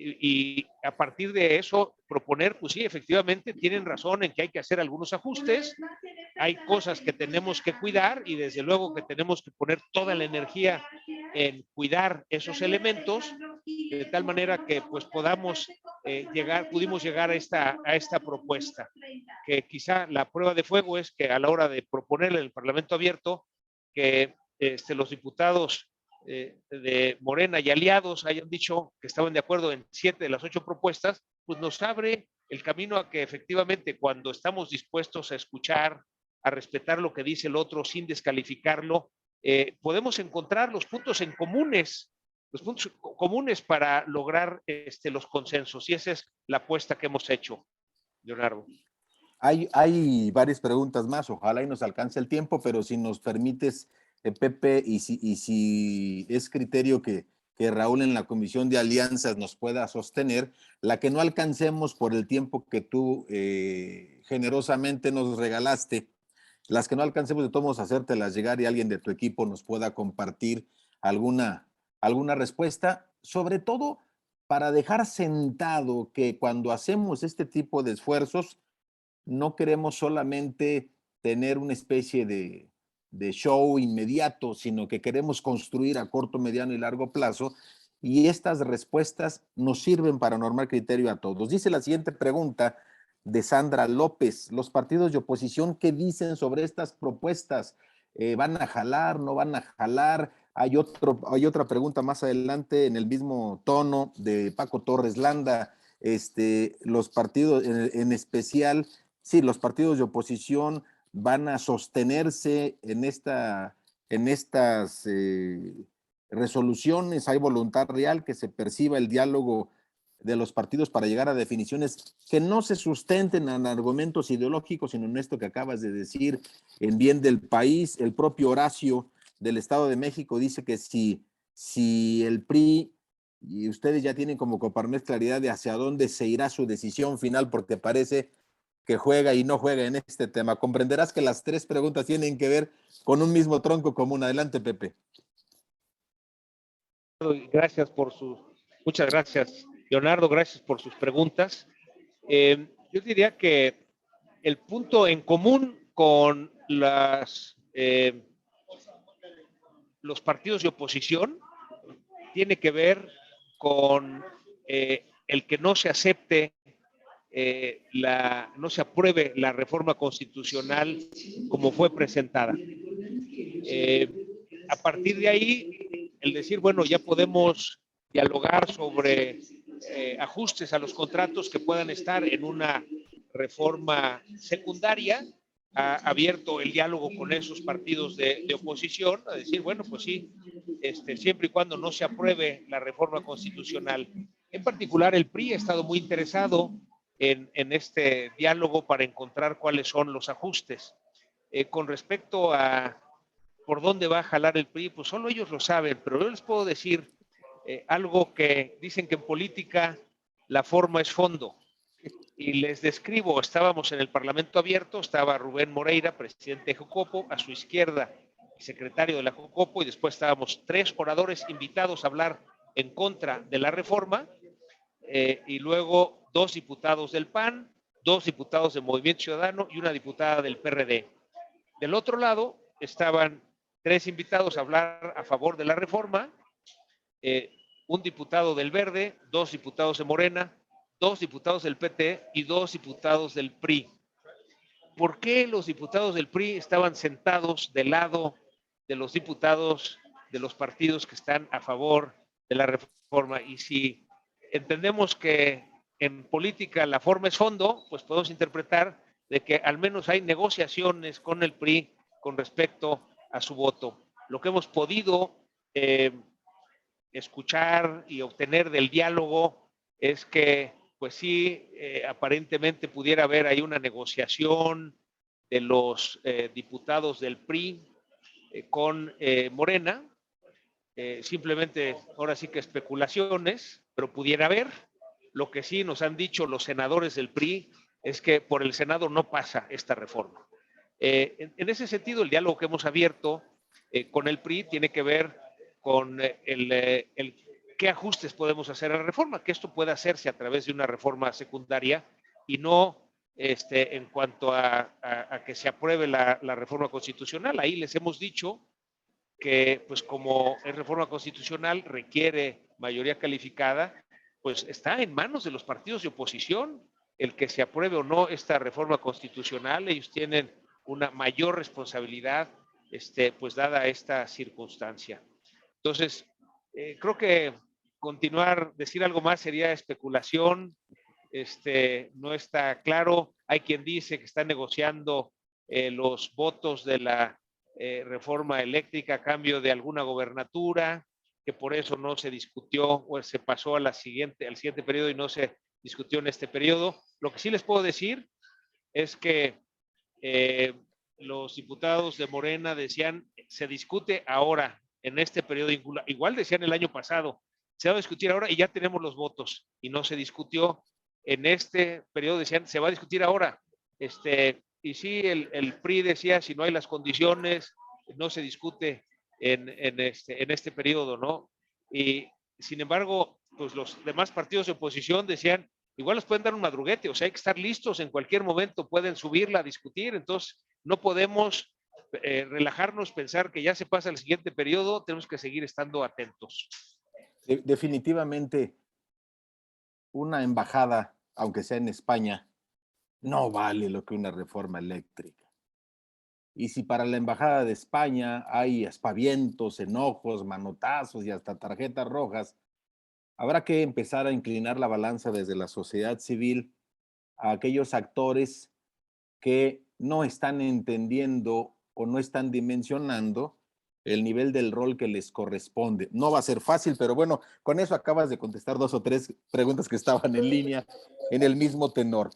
y a partir de eso proponer, pues sí, efectivamente tienen razón en que hay que hacer algunos ajustes, hay cosas que tenemos que cuidar y desde luego que tenemos que poner toda la energía en cuidar esos elementos de tal manera que pues pudimos llegar a esta propuesta, que quizá la prueba de fuego es que a la hora de proponerle el Parlamento abierto que los diputados de Morena y aliados hayan dicho que estaban de acuerdo en 7 de las 8 propuestas, pues nos abre el camino a que efectivamente cuando estamos dispuestos a escuchar, a respetar lo que dice el otro sin descalificarlo, podemos encontrar los puntos comunes para lograr los consensos. Y esa es la apuesta que hemos hecho, Leonardo. Hay varias preguntas más, ojalá y nos alcance el tiempo, pero si nos permites, Pepe, y si es criterio que Raúl en la Comisión de Alianzas nos pueda sostener, la que no alcancemos por el tiempo que tú generosamente nos regalaste, las que no alcancemos de todos modos hacértelas llegar y alguien de tu equipo nos pueda compartir alguna respuesta, sobre todo para dejar sentado que cuando hacemos este tipo de esfuerzos, no queremos solamente tener una especie de show inmediato, sino que queremos construir a corto, mediano y largo plazo, y estas respuestas nos sirven para normar criterio a todos. Dice la siguiente pregunta de Sandra López: los partidos de oposición, ¿qué dicen sobre estas propuestas? ¿Van a jalar, no van a jalar? Hay otra pregunta más adelante en el mismo tono de Paco Torres Landa. Los partidos, en especial, sí, los partidos de oposición van a sostenerse en estas resoluciones. Hay voluntad real que se perciba el diálogo de los partidos para llegar a definiciones que no se sustenten en argumentos ideológicos, sino en esto que acabas de decir, en bien del país. El propio Horacio del Estado de México dice que si el PRI, y ustedes ya tienen como Coparmex claridad de hacia dónde se irá su decisión final, porque parece que juega y no juega en este tema. Comprenderás que las 3 preguntas tienen que ver con un mismo tronco común. Adelante, Pepe. Muchas gracias, Leonardo, gracias por sus preguntas. Yo diría que el punto en común con los partidos de oposición tiene que ver con el que no se acepte, no se apruebe la reforma constitucional como fue presentada. A partir de ahí, el decir, bueno, ya podemos dialogar sobre ajustes a los contratos que puedan estar en una reforma secundaria, ha abierto el diálogo con esos partidos de oposición, a decir, bueno, pues sí, siempre y cuando no se apruebe la reforma constitucional. En particular, el PRI ha estado muy interesado en este diálogo para encontrar cuáles son los ajustes. Con respecto a por dónde va a jalar el PRI, pues solo ellos lo saben, pero yo les puedo decir algo que dicen que en política la forma es fondo. Y les describo, estábamos en el Parlamento abierto, estaba Rubén Moreira, presidente de Jocopo, a su izquierda, secretario de la Jocopo, y después estábamos 3 oradores invitados a hablar en contra de la reforma, y luego 2 diputados del PAN, 2 diputados del Movimiento Ciudadano y una diputada del PRD. Del otro lado estaban 3 invitados a hablar a favor de la reforma, un diputado del Verde, 2 diputados de Morena, 2 diputados del PT y 2 diputados del PRI. ¿Por qué los diputados del PRI estaban sentados del lado de los diputados de los partidos que están a favor de la reforma? Y si entendemos que en política la forma es fondo, pues podemos interpretar de que al menos hay negociaciones con el PRI con respecto a su voto. Lo que hemos podido escuchar y obtener del diálogo es que, pues sí, aparentemente pudiera haber ahí una negociación de los diputados del PRI con Morena, simplemente ahora sí que especulaciones, pero pudiera haber. Lo que sí nos han dicho los senadores del PRI es que por el Senado no pasa esta reforma. En ese sentido, el diálogo que hemos abierto con el PRI tiene que ver con qué ajustes podemos hacer a la reforma, que esto pueda hacerse a través de una reforma secundaria y no en cuanto a que se apruebe la reforma constitucional. Ahí les hemos dicho que, pues como es reforma constitucional, requiere mayoría calificada, pues está en manos de los partidos de oposición el que se apruebe o no esta reforma constitucional. Ellos tienen una mayor responsabilidad, pues dada esta circunstancia. Entonces, creo que decir algo más sería especulación. No está claro. Hay quien dice que está negociando los votos de la reforma eléctrica a cambio de alguna gobernatura, que por eso no se discutió o se pasó al siguiente periodo y no se discutió en este periodo. Lo que sí les puedo decir es que los diputados de Morena decían, se discute ahora, en este periodo, igual decían el año pasado, se va a discutir ahora y ya tenemos los votos, y no se discutió. En este periodo decían, se va a discutir ahora. Y sí, el PRI decía, si no hay las condiciones, no se discute en este periodo, ¿no? Y sin embargo, pues los demás partidos de oposición decían, igual nos pueden dar un madruguete, o sea, hay que estar listos en cualquier momento, pueden subirla a discutir. Entonces no podemos relajarnos, pensar que ya se pasa el siguiente periodo, tenemos que seguir estando atentos. Definitivamente, una embajada, aunque sea en España, no vale lo que una reforma eléctrica. Y si para la embajada de España hay aspavientos, enojos, manotazos y hasta tarjetas rojas, habrá que empezar a inclinar la balanza desde la sociedad civil a aquellos actores que no están entendiendo o no están dimensionando el nivel del rol que les corresponde. No va a ser fácil, pero bueno, con eso acabas de contestar 2 o 3 preguntas que estaban en línea en el mismo tenor.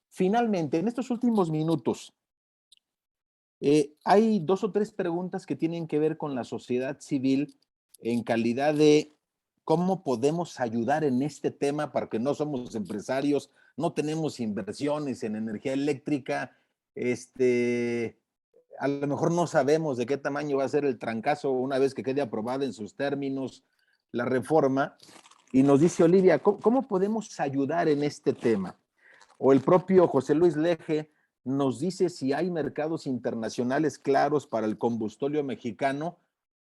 Finalmente, en estos últimos minutos, hay 2 o 3 preguntas que tienen que ver con la sociedad civil en calidad de cómo podemos ayudar en este tema, porque no somos empresarios, no tenemos inversiones en energía eléctrica, a lo mejor no sabemos de qué tamaño va a ser el trancazo una vez que quede aprobada en sus términos la reforma. Y nos dice Olivia, ¿cómo podemos ayudar en este tema? O el propio José Luis Leje nos dice si hay mercados internacionales claros para el combustóleo mexicano,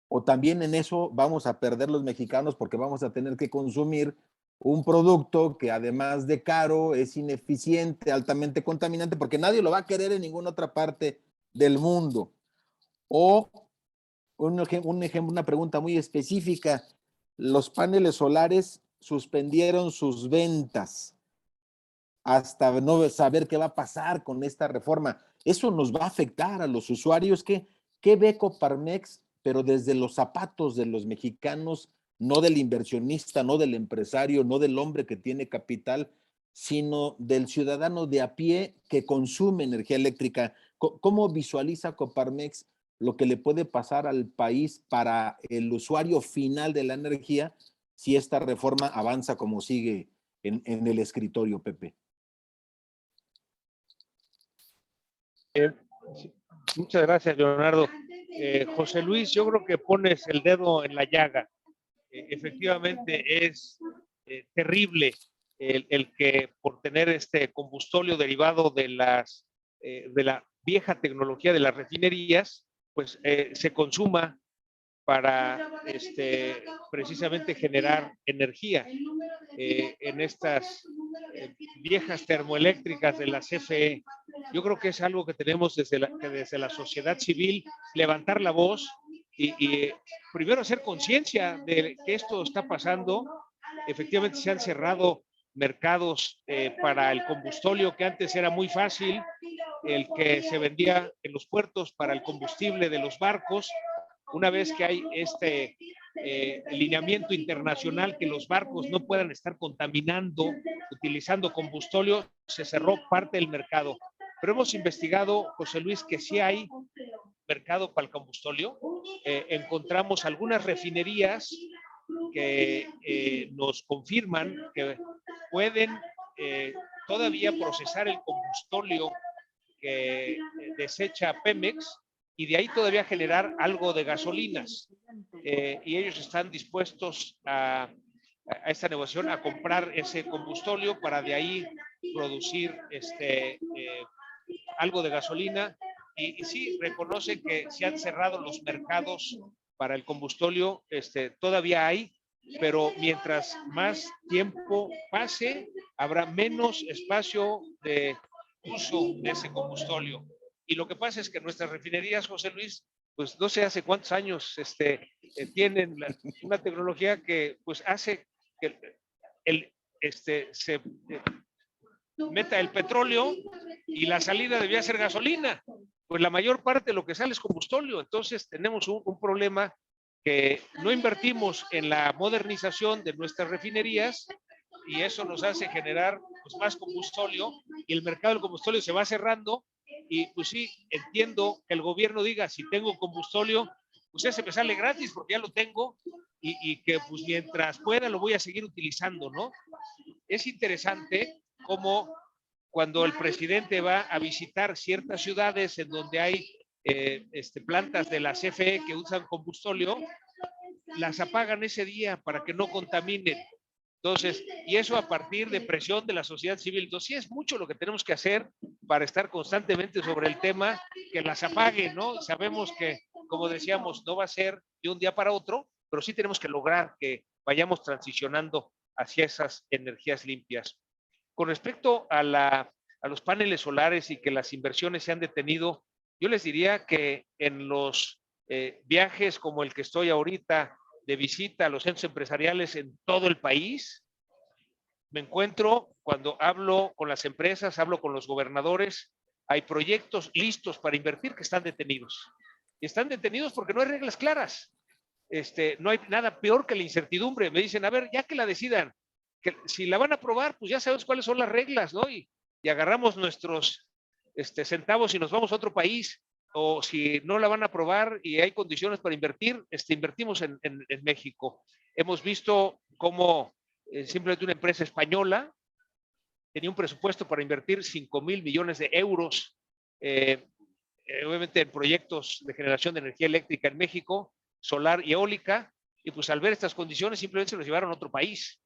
o también en eso vamos a perder los mexicanos porque vamos a tener que consumir un producto que además de caro es ineficiente, altamente contaminante, porque nadie lo va a querer en ninguna otra parte del mundo. O una pregunta muy específica, los paneles solares suspendieron sus ventas hasta no saber qué va a pasar con esta reforma. Eso nos va a afectar a los usuarios. ¿Qué ve Coparmex, pero desde los zapatos de los mexicanos, no del inversionista, no del empresario, no del hombre que tiene capital, sino del ciudadano de a pie que consume energía eléctrica? ¿Cómo visualiza Coparmex lo que le puede pasar al país para el usuario final de la energía si esta reforma avanza como sigue en el escritorio, Pepe? Muchas gracias, Leonardo. José Luis, yo creo que pones el dedo en la llaga. Efectivamente es terrible el que por tener este combustóleo derivado de la vieja tecnología de las refinerías, pues se consuma para precisamente generar energía en estas viejas termoeléctricas de la CFE. Yo creo que es algo que tenemos desde la sociedad civil, levantar la voz y primero hacer conciencia de que esto está pasando. Efectivamente se han cerrado mercados para el combustóleo, que antes era muy fácil, el que se vendía en los puertos para el combustible de los barcos. Una vez que hay este lineamiento internacional que los barcos no puedan estar contaminando utilizando combustóleo, se cerró parte del mercado. Pero hemos investigado, José Luis, que sí hay mercado para el combustóleo. Encontramos algunas refinerías que nos confirman que pueden todavía procesar el combustóleo que desecha Pemex y de ahí todavía generar algo de gasolinas. Y ellos están dispuestos a esta negociación a comprar ese combustóleo para de ahí producir algo de gasolina. Y sí, reconocen que se han cerrado los mercados para el combustóleo, todavía hay, pero mientras más tiempo pase, habrá menos espacio de uso de ese combustóleo. Y lo que pasa es que nuestras refinerías, José Luis, pues no sé hace cuántos años tienen una tecnología que pues hace que se meta el petróleo y la salida debía ser gasolina. Pues la mayor parte de lo que sale es combustóleo. Entonces tenemos un problema que no invertimos en la modernización de nuestras refinerías y eso nos hace generar pues, más combustóleo y el mercado del combustóleo se va cerrando. Y pues sí, entiendo que el gobierno diga, si tengo combustóleo, pues ese me sale gratis porque ya lo tengo y que pues mientras pueda lo voy a seguir utilizando, ¿no? Es interesante cómo cuando el presidente va a visitar ciertas ciudades en donde hay plantas de la CFE que usan combustóleo, las apagan ese día para que no contaminen. Entonces, y eso a partir de presión de la sociedad civil. Entonces, sí es mucho lo que tenemos que hacer para estar constantemente sobre el tema, que las apaguen, ¿no? Sabemos que, como decíamos, no va a ser de un día para otro, pero sí tenemos que lograr que vayamos transicionando hacia esas energías limpias. Con respecto a los paneles solares y que las inversiones se han detenido, yo les diría que en los viajes como el que estoy ahorita de visita a los centros empresariales en todo el país, me encuentro cuando hablo con las empresas, hablo con los gobernadores, hay proyectos listos para invertir que están detenidos. Y están detenidos porque no hay reglas claras. No hay nada peor que la incertidumbre. Me dicen, a ver, ya que la decidan, que si la van a aprobar, pues ya sabemos cuáles son las reglas, ¿no? Y agarramos nuestros centavos y nos vamos a otro país. O si no la van a aprobar y hay condiciones para invertir, invertimos en México. Hemos visto cómo simplemente una empresa española tenía un presupuesto para invertir 5,000 millones de euros, obviamente en proyectos de generación de energía eléctrica en México, solar y eólica, y pues al ver estas condiciones simplemente se los llevaron a otro país.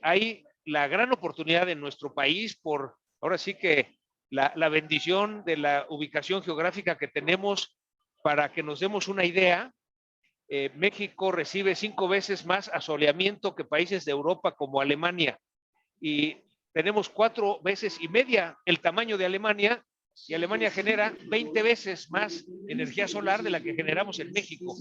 Hay la gran oportunidad en nuestro país por, ahora sí que la bendición de la ubicación geográfica que tenemos. Para que nos demos una idea, México recibe 5 veces más asoleamiento que países de Europa como Alemania y tenemos 4 veces y media el tamaño de Alemania y Alemania genera 20 veces más energía solar de la que generamos en México.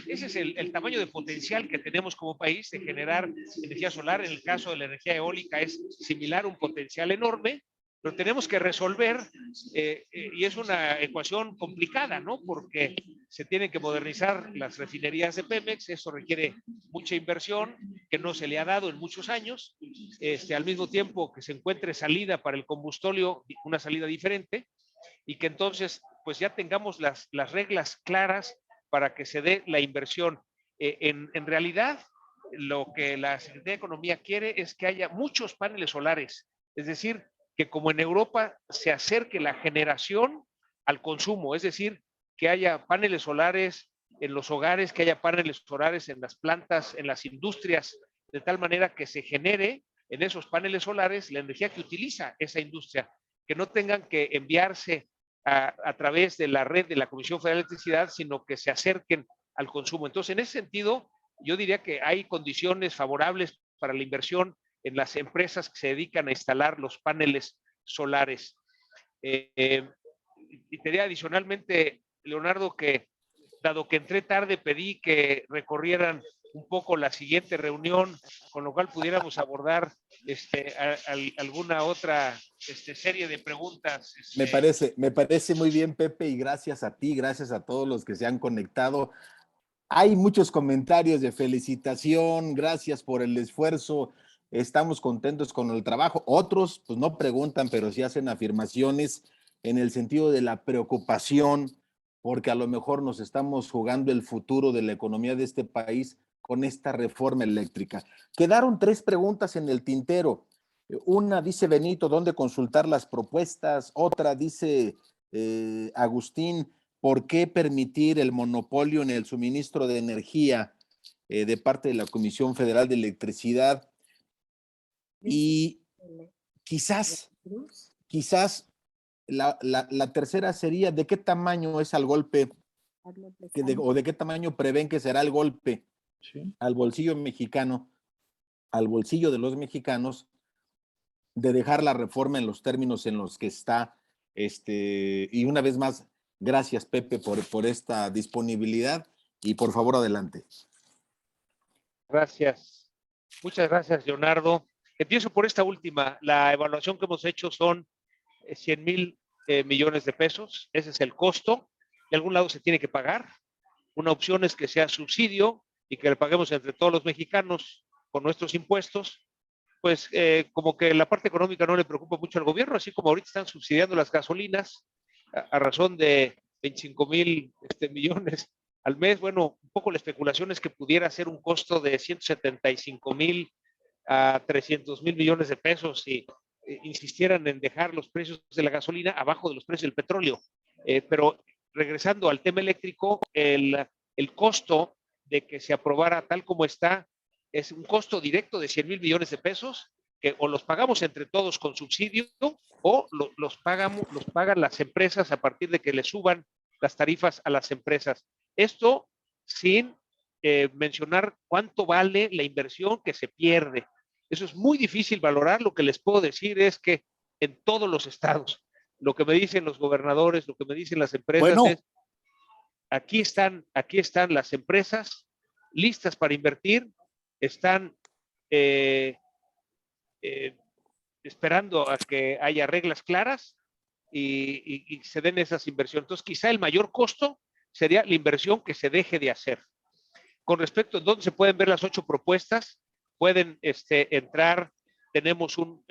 Ese es el tamaño de potencial que tenemos como país de generar energía solar. En el caso de la energía eólica es similar, un potencial enorme, pero tenemos que resolver, y es una ecuación complicada, ¿no? Porque se tienen que modernizar las refinerías de Pemex, eso requiere mucha inversión que no se le ha dado en muchos años, al mismo tiempo que se encuentre salida para el combustóleo, una salida diferente, y que entonces pues ya tengamos las reglas claras para que se dé la inversión. En realidad, lo que la Secretaría de Economía quiere es que haya muchos paneles solares, es decir, que como en Europa se acerque la generación al consumo, es decir, que haya paneles solares en los hogares, que haya paneles solares en las plantas, en las industrias, de tal manera que se genere en esos paneles solares la energía que utiliza esa industria, que no tengan que enviarse a través de la red de la Comisión Federal de Electricidad, sino que se acerquen al consumo. Entonces, en ese sentido, yo diría que hay condiciones favorables para la inversión en las empresas que se dedican a instalar los paneles solares. Y te diría adicionalmente, Leonardo, que dado que entré tarde, pedí que recorrieran un poco la siguiente reunión, con lo cual pudiéramos abordar alguna otra serie de preguntas. Me parece muy bien, Pepe, y gracias a ti, gracias a todos los que se han conectado. Hay muchos comentarios de felicitación, gracias por el esfuerzo, estamos contentos con el trabajo. Otros, pues no preguntan, pero sí hacen afirmaciones en el sentido de la preocupación, porque a lo mejor nos estamos jugando el futuro de la economía de este país con esta reforma eléctrica. Quedaron 3 preguntas en el tintero. Una dice Benito, ¿dónde consultar las propuestas? Otra dice Agustín, ¿por qué permitir el monopolio en el suministro de energía de parte de la Comisión Federal de Electricidad? Y quizás la tercera sería, ¿de qué tamaño es el golpe o de qué tamaño prevén que será el golpe al bolsillo mexicano, al bolsillo de los mexicanos, de dejar la reforma en los términos en los que está? Y una vez más, gracias, Pepe, por esta disponibilidad y por favor, adelante. Gracias. Muchas gracias, Leonardo. Empiezo por esta última. La evaluación que hemos hecho son 100,000 millones de pesos. Ese es el costo. De algún lado se tiene que pagar. Una opción es que sea subsidio y que le paguemos entre todos los mexicanos con nuestros impuestos. Pues como que la parte económica no le preocupa mucho al gobierno, así como ahorita están subsidiando las gasolinas a razón de 25,000 millones al mes. Bueno, un poco la especulación es que pudiera ser un costo de 175,000 a 300,000 millones de pesos si insistieran en dejar los precios de la gasolina abajo de los precios del petróleo. Pero regresando al tema eléctrico, el costo de que se aprobara tal como está es un costo directo de 100,000 millones de pesos que o los pagamos entre todos con subsidio o los pagan las empresas a partir de que le suban las tarifas a las empresas. Esto sin mencionar cuánto vale la inversión que se pierde. Eso es muy difícil valorar. Lo que les puedo decir es que en todos los estados, lo que me dicen los gobernadores, lo que me dicen las empresas es, aquí están las empresas listas para invertir, están esperando a que haya reglas claras y se den esas inversiones. Entonces, quizá el mayor costo sería la inversión que se deje de hacer. Con respecto a dónde se pueden ver las 8 propuestas, pueden entrar, tenemos un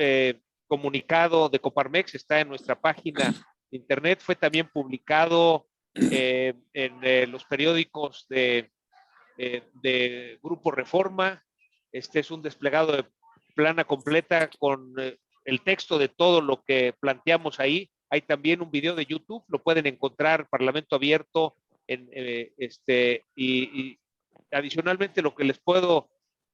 comunicado de Coparmex, está en nuestra página de internet, fue también publicado en los periódicos de Grupo Reforma. Este es un desplegado de plana completa con el texto de todo lo que planteamos ahí. Hay también un video de YouTube, lo pueden encontrar, Parlamento Abierto, y adicionalmente lo que les puedo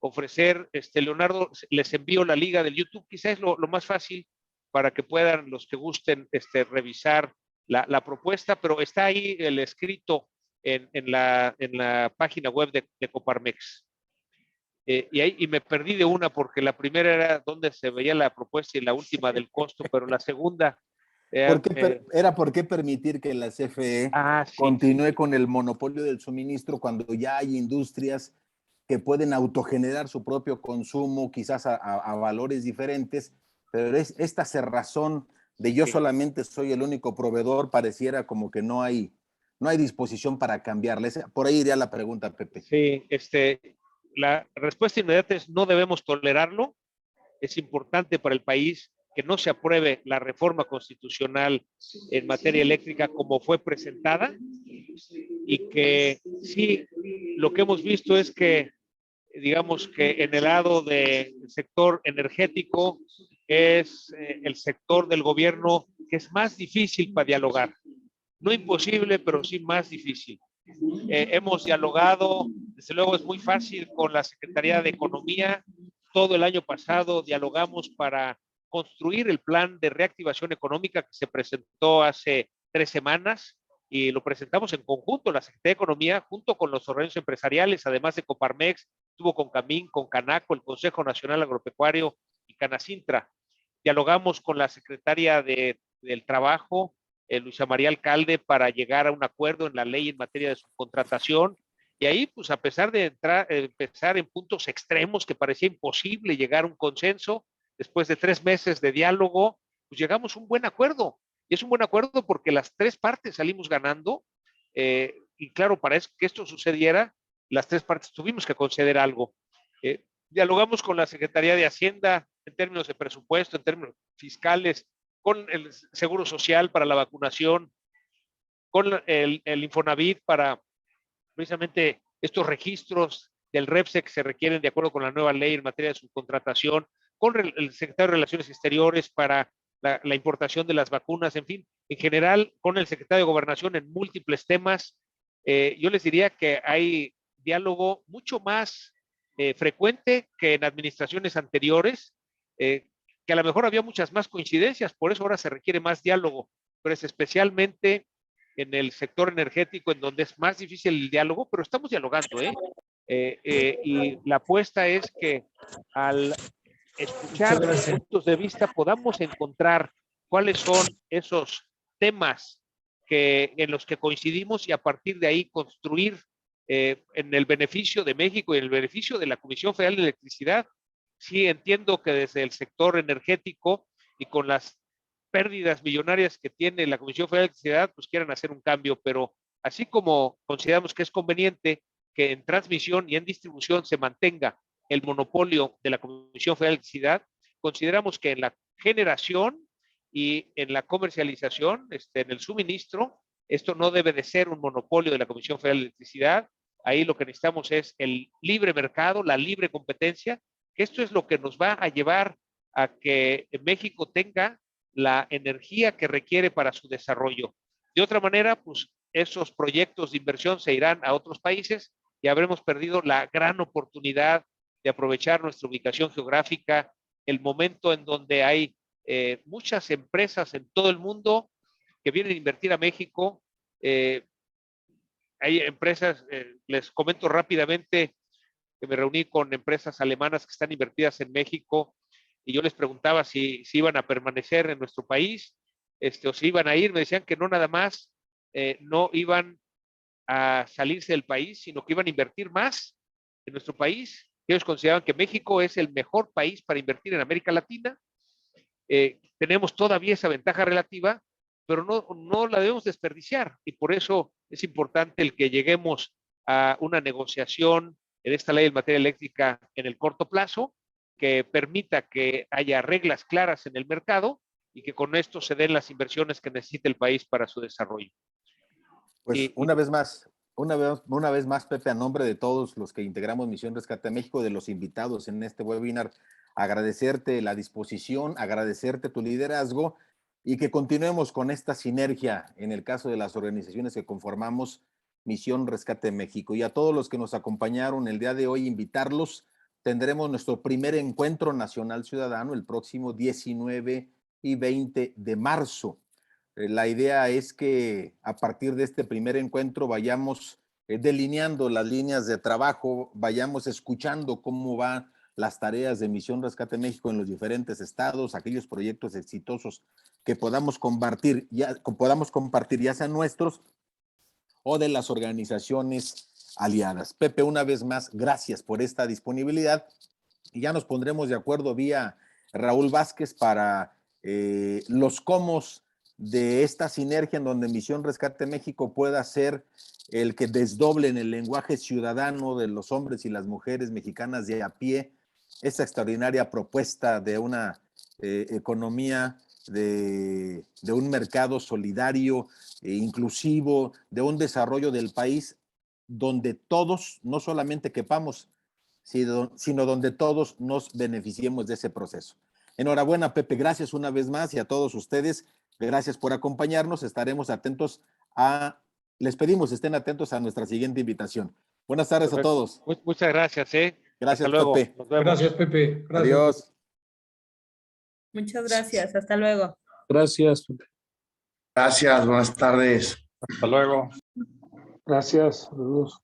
ofrecer, Leonardo, les envío la liga del YouTube, quizás es lo más fácil para que puedan los que gusten revisar la propuesta, pero está ahí el escrito en la página web de Coparmex. Y me perdí de una porque la primera era donde se veía la propuesta y la última del costo, pero la segunda... ¿Por qué permitir que la CFE continúe con el monopolio del suministro cuando ya hay industrias que pueden autogenerar su propio consumo, quizás a valores diferentes, pero esta cerrazón de yo solamente soy el único proveedor pareciera como que no hay disposición para cambiarla? Por ahí iría la pregunta, Pepe. Sí, la respuesta inmediata es no debemos tolerarlo. Es importante para el país que no se apruebe la reforma constitucional en materia eléctrica como fue presentada y que sí, lo que hemos visto es que, digamos que en el lado del sector energético es el sector del gobierno que es más difícil para dialogar. No imposible, pero sí más difícil. Hemos dialogado, desde luego es muy fácil con la Secretaría de Economía. Todo el año pasado dialogamos para construir el plan de reactivación económica que se presentó hace 3 semanas y lo presentamos en conjunto, la Secretaría de Economía, junto con los organismos empresariales, además de Coparmex, estuvo con Camín, con Canaco, el Consejo Nacional Agropecuario y Canacintra. Dialogamos con la Secretaria del Trabajo, Luisa María Alcalde, para llegar a un acuerdo en la ley en materia de subcontratación. Y ahí, pues a pesar de empezar en puntos extremos que parecía imposible llegar a un consenso, después de 3 meses de diálogo, pues llegamos a un buen acuerdo. Y es un buen acuerdo porque las 3 partes salimos ganando. Y claro, para que esto sucediera, las 3 partes tuvimos que conceder algo. Dialogamos con la Secretaría de Hacienda en términos de presupuesto, en términos fiscales, con el Seguro Social para la vacunación, con el Infonavit para precisamente estos registros del REPSE que se requieren de acuerdo con la nueva ley en materia de subcontratación, con el secretario de Relaciones Exteriores para la importación de las vacunas, en fin, en general, con el secretario de Gobernación en múltiples temas. Yo les diría que hay diálogo mucho más frecuente que en administraciones anteriores, que a lo mejor había muchas más coincidencias, por eso ahora se requiere más diálogo, pero es especialmente en el sector energético en donde es más difícil el diálogo, pero estamos dialogando, y la apuesta es que al escuchar puntos de vista podamos encontrar cuáles son esos temas en los que coincidimos y a partir de ahí construir en el beneficio de México y en el beneficio de la Comisión Federal de Electricidad. Sí entiendo que desde el sector energético y con las pérdidas millonarias que tiene la Comisión Federal de Electricidad, pues quieran hacer un cambio, pero así como consideramos que es conveniente que en transmisión y en distribución se mantenga el monopolio de la Comisión Federal de Electricidad, consideramos que en la generación y en la comercialización, en el suministro, esto no debe de ser un monopolio de la Comisión Federal de Electricidad. Ahí lo que necesitamos es el libre mercado, la libre competencia, que esto es lo que nos va a llevar a que México tenga la energía que requiere para su desarrollo. De otra manera, pues esos proyectos de inversión se irán a otros países y habremos perdido la gran oportunidad de aprovechar nuestra ubicación geográfica, el momento en donde hay muchas empresas en todo el mundo que vienen a invertir a México. Hay empresas, les comento rápidamente, que me reuní con empresas alemanas que están invertidas en México y yo les preguntaba si iban a permanecer en nuestro país, o si iban a ir. Me decían que no, nada más no iban a salirse del país, sino que iban a invertir más en nuestro país. Ellos consideraban que México es el mejor país para invertir en América Latina. Tenemos todavía esa ventaja relativa, pero no la debemos desperdiciar y por eso es importante el que lleguemos a una negociación en esta ley en materia eléctrica en el corto plazo, que permita que haya reglas claras en el mercado y que con esto se den las inversiones que necesita el país para su desarrollo. Pues una vez más, Pepe, a nombre de todos los que integramos Misión Rescate a México, de los invitados en este webinar, agradecerte la disposición, agradecerte tu liderazgo y que continuemos con esta sinergia en el caso de las organizaciones que conformamos Misión Rescate a México. Y a todos los que nos acompañaron el día de hoy, invitarlos. Tendremos nuestro primer encuentro nacional ciudadano el próximo 19 y 20 de marzo. La idea es que a partir de este primer encuentro vayamos delineando las líneas de trabajo, vayamos escuchando cómo van las tareas de Misión Rescate México en los diferentes estados, aquellos proyectos exitosos que podamos compartir, ya sean nuestros o de las organizaciones aliadas. Pepe, una vez más, gracias por esta disponibilidad y ya nos pondremos de acuerdo vía Raúl Vázquez para los cómo de esta sinergia en donde Misión Rescate México pueda ser el que desdoble en el lenguaje ciudadano de los hombres y las mujeres mexicanas de a pie esta extraordinaria propuesta de una economía, de un mercado solidario, inclusivo, de un desarrollo del país donde todos no solamente quepamos, sino donde todos nos beneficiemos de ese proceso. Enhorabuena, Pepe, gracias una vez más y a todos ustedes, gracias por acompañarnos. Estaremos atentos les pedimos estén atentos a nuestra siguiente invitación. Buenas tardes. Perfecto. A todos. Muchas gracias. Gracias, hasta luego. Pepe. Nos vemos. Gracias, Pepe. Gracias. Adiós. Muchas gracias. Hasta luego. Gracias, Pepe. Gracias, buenas tardes. Hasta luego. Gracias. Saludos.